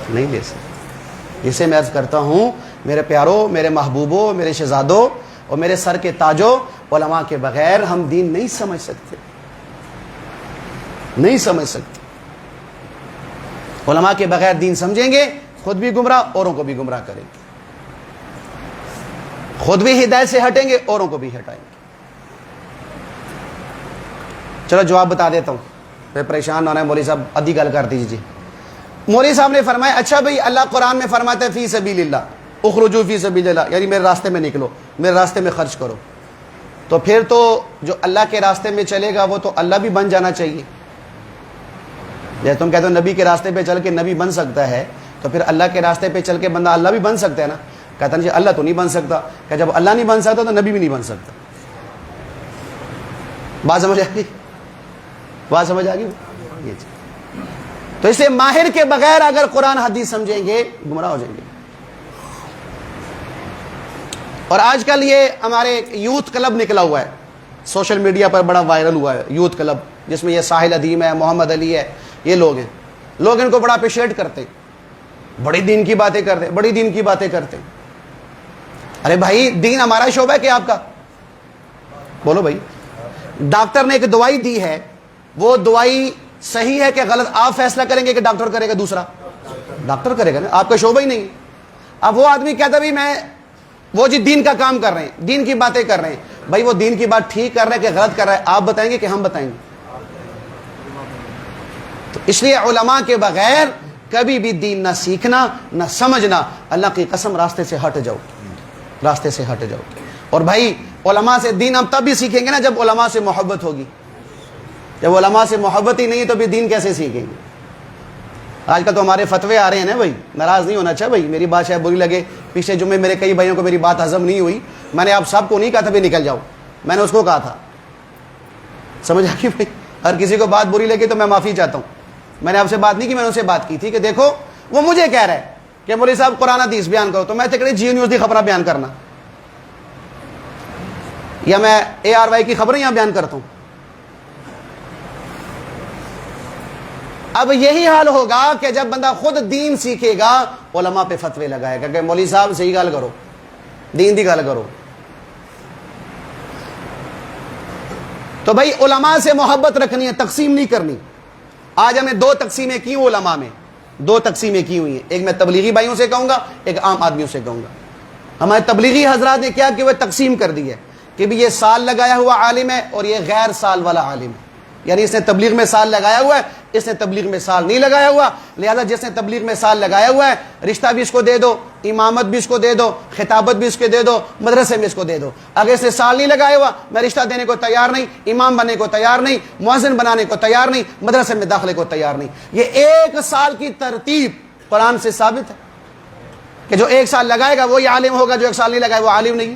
نہیں دے سکتے۔ اسے میں عرض کرتا ہوں میرے پیاروں، میرے محبوبوں، میرے شہزادوں اور میرے سر کے تاجوں، علماء کے بغیر ہم دین نہیں سمجھ سکتے، نہیں سمجھ سکتے۔ علماء کے بغیر دین سمجھیں گے، خود بھی گمراہ، اوروں کو بھی گمراہ کریں گے، خود بھی ہدایت سے ہٹیں گے، اوروں کو بھی ہٹائیں گے۔ چلو جواب بتا دیتا ہوں، پھر پریشان نہ ہونا ہے مولوی صاحب ادھی گل کر دیجیے۔ مولوی صاحب نے فرمایا اچھا بھائی اللہ قرآن میں فرماتا ہے فی سبیل اللہ، اخرجوا فی سبیل اللہ، یعنی میرے راستے میں نکلو، میرے راستے میں خرچ کرو، تو پھر تو جو اللہ کے راستے میں چلے گا وہ تو اللہ بھی بن جانا چاہیے۔ جیسے تم کہتے ہو نبی کے راستے پہ چل کے نبی بن سکتا ہے، تو پھر اللہ کے راستے پہ چل کے بندہ اللہ بھی بن سکتا ہے نا۔ کہتا ہے جی اللہ تو نہیں بن سکتا، کہ جب اللہ نہیں بن سکتا تو نبی بھی نہیں بن سکتا۔ بات سمجھ آ گئی؟ بات سمجھ آ گئی؟ یہ تو اسے ماہر کے بغیر اگر قرآن حدیث سمجھیں گے گمراہ ہو جائیں گے۔ اور آج کل یہ ہمارے یوتھ کلب نکلا ہوا ہے، سوشل میڈیا پر بڑا وائرل ہوا ہے یوتھ کلب، جس میں یہ ساحل ادیم ہے، محمد علی ہے، یہ لوگ ہیں۔ لوگ ان کو بڑا اپریشیٹ کرتے، بڑی دین کی باتیں کرتے، بڑی دین کی باتیں کرتے۔ ارے بھائی دین ہمارا شعبہ ہے کہ آپ کا؟ بولو بھائی۔ ڈاکٹر نے ایک دوائی دی ہے، وہ دوائی صحیح ہے کہ غلط آپ فیصلہ کریں گے کہ ڈاکٹر کرے گا؟ دوسرا ڈاکٹر کرے گا نا، آپ کا شعبہ ہی نہیں۔ اب وہ آدمی کہتا بھی میں وہ جی دین کا کام کر رہے ہیں، دین کی باتیں کر رہے ہیں، بھائی وہ دین کی بات ٹھیک کر رہے ہیں کہ غلط کر رہا ہے؟ آپ بتائیں گے کہ ہم بتائیں گے؟ تو اس لیے علماء کے بغیر کبھی بھی دین نہ سیکھنا نہ سمجھنا، اللہ کی قسم راستے سے ہٹ جاؤ، راستے سے ہٹ جاؤ۔ اور بھائی علماء سے دین ہم تب بھی سیکھیں گے نا جب علماء سے محبت ہوگی۔ جب علماء سے محبت ہی نہیں ہے تو بھی دین کیسے سیکھیں گے؟ آج کل تو ہمارے فتوے آ رہے ہیں نا بھائی، ناراض نہیں ہونا۔ اچھا بھائی میری بات شاید بری لگے، پچھلے جمعے میرے کئی بھائیوں کو میری بات ہضم نہیں ہوئی، میں نے آپ سب کو نہیں کہا تھا بھی نکل جاؤ، میں نے اس کو کہا تھا، سمجھ آ گئی بھائی؟ ہر کسی کو بات بری لگی تو میں معافی چاہتا ہوں۔ میں نے آپ سے بات نہیں کی، میں نے ان سے بات کی تھی کہ دیکھو وہ مجھے کہہ رہا ہے کہ مولوی صاحب قرآن حدیث بیان کرو، تو میں تکڑی جیو نیوز کی خبریں بیان کرنا یا میں ARY کی خبریں یہاں بیان کرتا ہوں؟ اب یہی حال ہوگا کہ جب بندہ خود دین سیکھے گا، علماء پہ فتوے لگائے گا کہ مولوی صاحب صحیح گل کرو، دین دی گل کرو۔ تو بھائی علماء سے محبت رکھنی ہے، تقسیم نہیں کرنی۔ آج ہمیں 2 تقسیمیں کی علماء میں، 2 تقسیمیں کی ہوئی ہیں، ایک میں تبلیغی بھائیوں سے کہوں گا، ایک عام آدمیوں سے کہوں گا۔ ہمارے تبلیغی حضرات نے کیا کہ وہ تقسیم کر دی ہے کہ بھی یہ سال لگایا ہوا عالم ہے اور یہ غیر سال والا عالم ہے، یعنی اس نے تبلیغ میں سال لگایا ہوا ہے، اس نے تبلیغ میں سال نہیں لگایا ہوا، لہذا جس نے تبلیغ میں سال لگایا ہوا ہے رشتہ بھی اس کو دے دو، امامت بھی اس کو دے دو، خطابت بھی اس کو دے دو، مدرسے میں اس کو دے دو۔ اگر اس نے سال نہیں لگایا ہوا، میں رشتہ دینے کو تیار نہیں، امام بننے کو تیار نہیں، مؤذن بنانے کو تیار نہیں، مدرسے میں داخلے کو تیار نہیں۔ یہ 1 سال کی ترتیب قرآن سے ثابت ہے کہ جو 1 سال لگائے گا وہی عالم ہوگا، جو 1 سال نہیں لگائے وہ عالم نہیں۔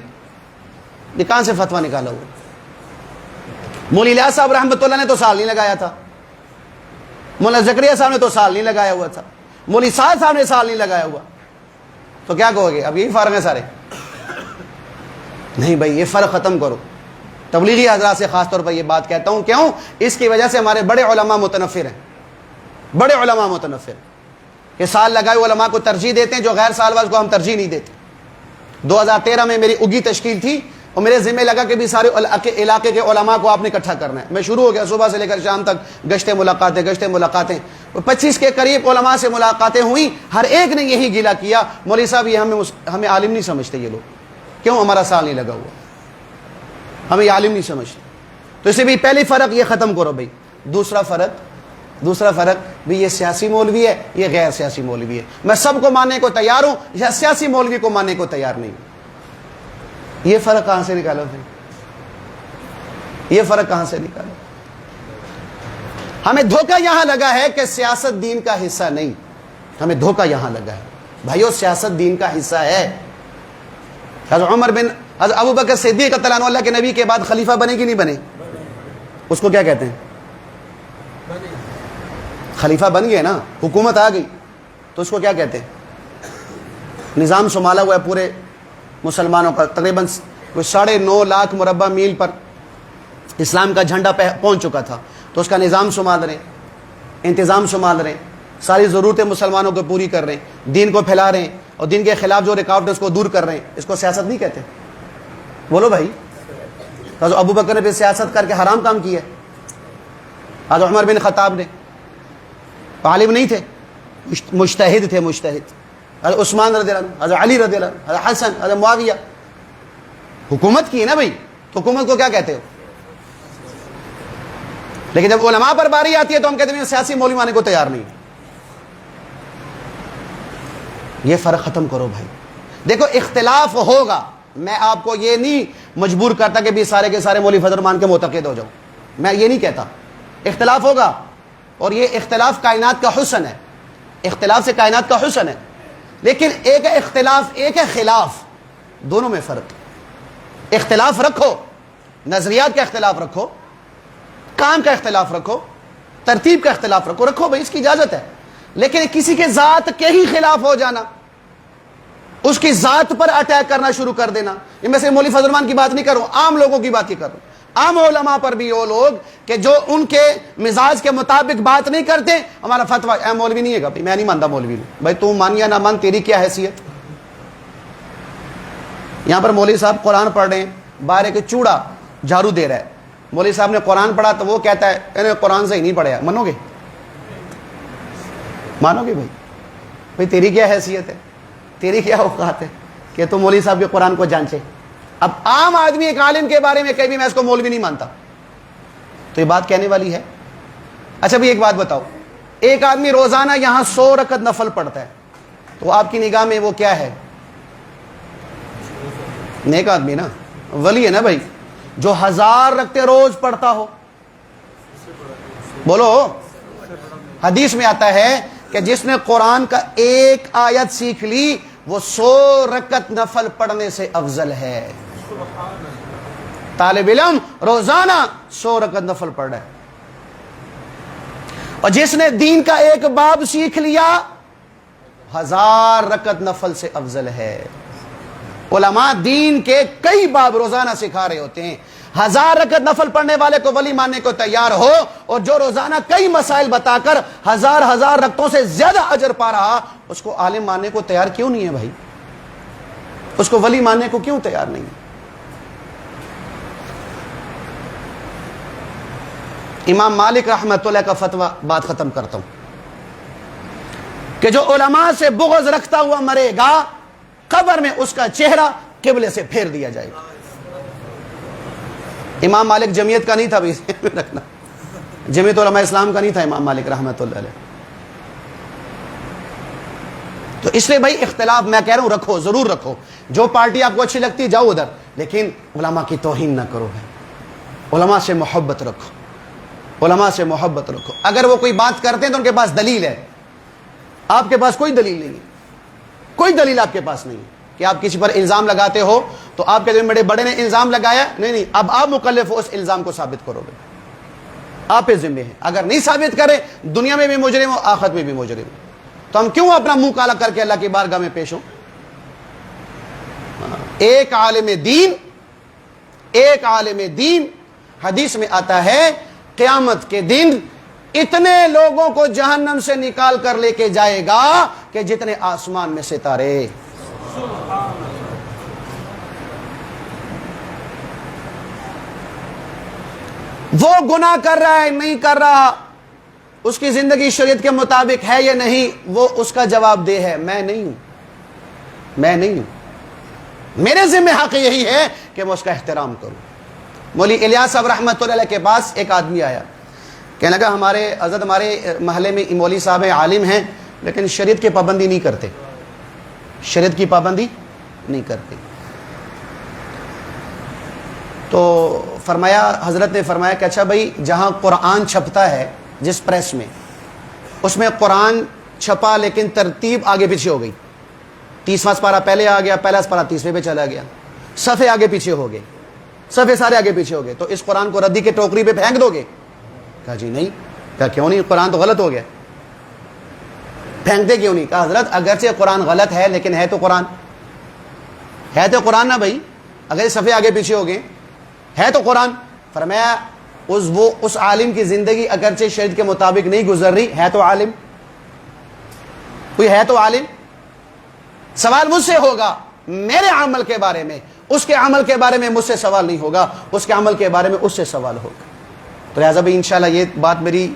یہ کہاں سے فتویٰ نکالا ہوا؟ مولی الیاس صاحب رحمۃ اللہ نے تو سال نہیں لگایا تھا, مولانا زکریا صاحب نے تو سال نہیں لگایا ہوا تھا, مولی سعد صاحب نے سال نہیں لگایا ہوا, تو کیا کہو گے اب یہی فرق ہے سارے؟ نہیں بھائی, یہ فرق ختم کرو. تبلیغی حضرات سے خاص طور پر یہ بات کہتا ہوں, کیوں؟ اس کی وجہ سے ہمارے بڑے علماء متنفر ہیں, بڑے علماء متنفر کہ سال لگائے علماء کو ترجیح دیتے ہیں, جو غیر سال واز کو ہم ترجیح نہیں دیتے. 2013 میں میری اگی تشکیل تھی اور میرے ذمہ لگا کہ بھی سارے علاقے کے علماء کو آپ نے اکٹھا کرنا ہے. میں شروع ہو گیا, صبح سے لے کر شام تک گشتیں ملاقاتیں. 25 کے قریب علماء سے ملاقاتیں ہوئیں, ہر ایک نے یہی گلہ کیا, مولوی صاحب یہ ہمیں عالم نہیں سمجھتے یہ لوگ, کیوں ہمارا سال نہیں لگا ہوا, ہمیں یہ عالم نہیں سمجھتے. تو اسے بھی پہلی فرق یہ ختم کرو بھائی. دوسرا فرق بھی, یہ سیاسی مولوی ہے, یہ غیر سیاسی مولوی ہے. میں سب کو ماننے کو تیار ہوں, یا سیاسی مولوی کو ماننے کو تیار نہیں. یہ فرق کہاں سے نکالو پھر؟ یہ فرق کہاں سے نکالو؟ ہمیں دھوکہ یہاں لگا ہے کہ سیاست دین کا حصہ نہیں. ہمیں دھوکہ یہاں لگا ہے بھائیو, سیاست دین کا حصہ ہے. حضرت ابو بکر صدیق رضی اللہ عنہ اللہ کے نبی کے بعد خلیفہ بنے کہ نہیں بنے؟ اس کو کیا کہتے ہیں؟ خلیفہ بن گئے نا, حکومت آ گئی, تو اس کو کیا کہتے ہیں؟ نظام سنبھالا ہوا ہے پورے مسلمانوں کا, تقریباً 9.5 لاکھ مربع میل پر اسلام کا جھنڈا پہنچ چکا تھا, تو اس کا نظام سنبھال رہے ہیں, انتظام سنبھال رہے ہیں, ساری ضرورتیں مسلمانوں کو پوری کر رہے ہیں, دین کو پھیلا رہے ہیں, اور دین کے خلاف جو رکاوٹ ہے اس کو دور کر رہے ہیں. اس کو سیاست نہیں کہتے؟ بولو بھائی. حضرت ابو بکر نے پھر سیاست کر کے حرام کام کیا. حضرت عمر بن خطاب نے, عالم نہیں تھے, مجتہد تھے, مجتہد. حضرت عثمان رضی اللہ عنہ, حضرت علی رضی اللہ عنہ, حضرت حسن, حضرت معاویہ, حکومت کی ہے نا بھائی, تو حکومت کو کیا کہتے ہو؟ لیکن جب علماء پر باری آتی ہے تو ہم کہتے ہیں سیاسی مولوی ماننے کو تیار نہیں. یہ فرق ختم کرو بھائی. دیکھو اختلاف ہوگا, میں آپ کو یہ نہیں مجبور کرتا کہ بھی سارے کے سارے مولوی فضل مان کے معتقد ہو جاؤ, میں یہ نہیں کہتا. اختلاف ہوگا, اور یہ اختلاف کائنات کا حسن ہے, اختلاف سے کائنات کا حسن ہے. لیکن ایک ہے اختلاف, ایک ہے خلاف, دونوں میں فرق. اختلاف رکھو, نظریات کا اختلاف رکھو, کام کا اختلاف رکھو, ترتیب کا اختلاف رکھو بھائی, اس کی اجازت ہے. لیکن کسی کے ذات کے ہی خلاف ہو جانا, اس کی ذات پر اٹیک کرنا شروع کر دینا, یہ میں سے مولوی فضل الرحمان کی بات نہیں کر رہا ہوں, عام لوگوں کی بات ہی کر رہا ہوں. عام علماء پر بھی وہ لوگ کہ جو ان کے مزاج کے مطابق بات نہیں کرتے, ہمارا فتویٰ اے مولوی نہیں ہے گا, میں نہیں مانتا مولوی. بھائی تم مان یا نہ مان, تیری کیا حیثیت؟ یہاں پر مولوی صاحب قرآن پڑھ رہے ہیں, باہر ایک چوڑا جھاڑو دے رہا ہے, مولوی صاحب نے قرآن پڑھا تو وہ کہتا ہے انہیں قرآن سے ہی نہیں پڑھا. مانو گے؟ مانو گے بھائی؟ بھائی تیری کیا حیثیت ہے, تیری کیا اوقات ہے کہ تم مولوی صاحب کے قرآن کو جانچے؟ اب عام آدمی ایک عالم کے بارے میں کہیں بھی میں اس کو مولوی نہیں مانتا, تو یہ بات کہنے والی ہے. اچھا بھی ایک بات بتاؤ, ایک آدمی روزانہ یہاں 100 رکعت نفل پڑھتا ہے, تو آپ کی نگاہ میں وہ کیا ہے؟ نیک آدمی نا, ولی ہے نا بھائی. جو 1000 رکعتیں روز پڑھتا ہو, بولو. حدیث میں آتا ہے کہ جس نے قرآن کا ایک آیت سیکھ لی وہ 100 رکعت نفل پڑھنے سے افضل ہے. طالب علم روزانہ 100 رکعت نفل پڑھ رہا ہے, اور جس نے دین کا ایک باب سیکھ لیا 1000 رکعت نفل سے افضل ہے. علماء دین کے کئی باب روزانہ سکھا رہے ہوتے ہیں. 1000 رکعت نفل پڑھنے والے کو ولی ماننے کو تیار ہو, اور جو روزانہ کئی مسائل بتا کر 1000 رکعتوں سے زیادہ اجر پا رہا, اس کو عالم ماننے کو تیار کیوں نہیں ہے بھائی؟ اس کو ولی ماننے کو کیوں تیار نہیں ہے؟ امام مالک رحمۃ اللہ کا فتویٰ, بات ختم کرتا ہوں, کہ جو علماء سے بغض رکھتا ہوا مرے گا, قبر میں اس کا چہرہ قبلے سے پھیر دیا جائے گا. امام مالک جمعیت کا نہیں تھا, رکھنا, جمعیت علماء اسلام کا نہیں تھا امام مالک رحمۃ اللہ علیہ. تو اس لیے بھائی اختلاف میں کہہ رہا ہوں رکھو, ضرور رکھو. جو پارٹی آپ کو اچھی لگتی ہے جاؤ ادھر, لیکن علماء کی توہین نہ کرو بھائی. علماء سے محبت رکھو, علماء سے محبت رکھو. اگر وہ کوئی بات کرتے ہیں تو ان کے پاس دلیل ہے, آپ کے پاس کوئی دلیل نہیں ہے, کوئی دلیل آپ کے پاس نہیں ہے کہ آپ کسی پر الزام لگاتے ہو تو آپ کے ذمہ بڑے بڑے نے الزام لگایا، نہیں اب آپ مکلف ہو اس الزام کو ثابت کرو گے، آپ پہ ذمہ ہے، اگر نہیں ثابت کرے دنیا میں بھی مجرم ہو آخرت میں بھی مجرم ہو، تو ہم کیوں اپنا منہ کالا کر کے اللہ کی بارگاہ میں پیش ہوں؟ ایک عالم دین حدیث میں آتا ہے قیامت کے دن اتنے لوگوں کو جہنم سے نکال کر لے کے جائے گا کہ جتنے آسمان میں ستارے۔ وہ گناہ کر رہا ہے نہیں کر رہا، اس کی زندگی شریعت کے مطابق ہے یا نہیں، وہ اس کا جواب دہ ہے، میں نہیں ہوں۔ میرے ذمہ حق یہی ہے کہ میں اس کا احترام کروں۔ مولوی الیاس صاحب رحمۃ اللہ علیہ کے پاس ایک آدمی آیا، کہنے لگا ہمارے محلے میں مولوی صاحب عالم ہیں لیکن شریعت کی پابندی نہیں کرتے، شریعت کی پابندی نہیں کرتے۔ تو حضرت نے فرمایا کہ اچھا بھائی، جہاں قرآن چھپتا ہے جس پریس میں، اس میں قرآن چھپا لیکن ترتیب آگے پیچھے ہو گئی، 30واں سپارہ پہلے آ گیا، پہلا سپارہ 30ویں پہ چلا گیا، صفحے آگے پیچھے ہو گئے، صفحے سارے آگے پیچھے ہو گئے، تو اس قرآن کو ردی کے ٹوکری پہ پھینک دو گے؟ کہا جی نہیں۔ کہا کیوں نہیں؟ قرآن تو غلط ہو گیا، پھینکتے کیوں نہیں؟ کہا حضرت اگرچہ قرآن غلط ہے لیکن ہے تو قرآن نا بھائی، اگر صفحے آگے پیچھے ہو گئے ہے تو قرآن۔ فرمایا اس عالم کی زندگی اگرچہ شریعت کے مطابق نہیں گزر رہی، ہے تو عالم، کوئی ہے تو عالم۔ سوال مجھ سے ہوگا میرے عمل کے بارے میں، اس کے عمل کے بارے میں مجھ سے سوال نہیں ہوگا، اس کے عمل کے بارے میں اس سے سوال ہوگا۔ تو لہٰذا بھائی انشاءاللہ یہ بات میری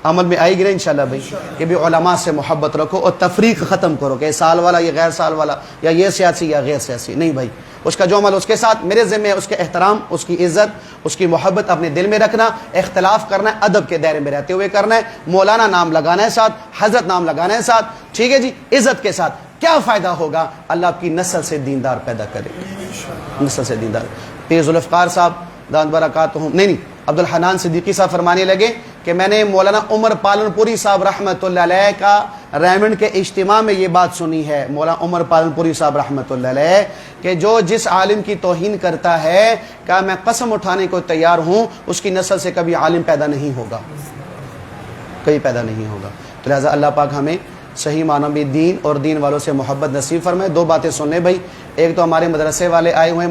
عمل میں آئے گی نا انشاءاللہ بھائی، کہ بھی علماء سے محبت رکھو اور تفریق ختم کرو کہ سال والا یہ غیر سال والا، یا یہ سیاسی یا غیر سیاسی، نہیں بھائی، اس کا جو عمل اس کے ساتھ، میرے ذمہ ہے اس کے احترام، اس کی عزت، اس کی محبت اپنے دل میں رکھنا، اختلاف کرنا ہے ادب کے دائرے میں رہتے ہوئے کرنا ہے، مولانا نام لگانا ہے ساتھ، حضرت نام لگانا ہے ساتھ، ٹھیک ہے جی، عزت کے ساتھ۔ کیا فائدہ ہوگا؟ اللہ آپ کی نسل سے دیندار پیدا کرے، نسل سے دیندار۔ پیر ذوالفقار صاحب دامت برکاتہم، نہیں عبد الحنان صدیقی صاحب فرمانے لگے کہ میں نے مولانا عمر پالن پوری صاحب رحمۃ اللہ علیہ کا ریمنڈ کے اجتماع میں یہ بات سنی ہے، مولانا عمر پالن پوری صاحب رحمۃ اللہ علیہ، کہ جس عالم کی توہین کرتا ہے کہ میں قسم اٹھانے کو تیار ہوں اس کی نسل سے کبھی عالم پیدا نہیں ہوگا، کبھی پیدا نہیں ہوگا۔ تو لہٰذا اللہ پاک ہمیں صحیح معنوں میں دین اور دین والوں سے محبت نصیب فرمائے۔ دو باتیں سننے بھائی، ایک تو ہمارے مدرسے والے آئے ہوئے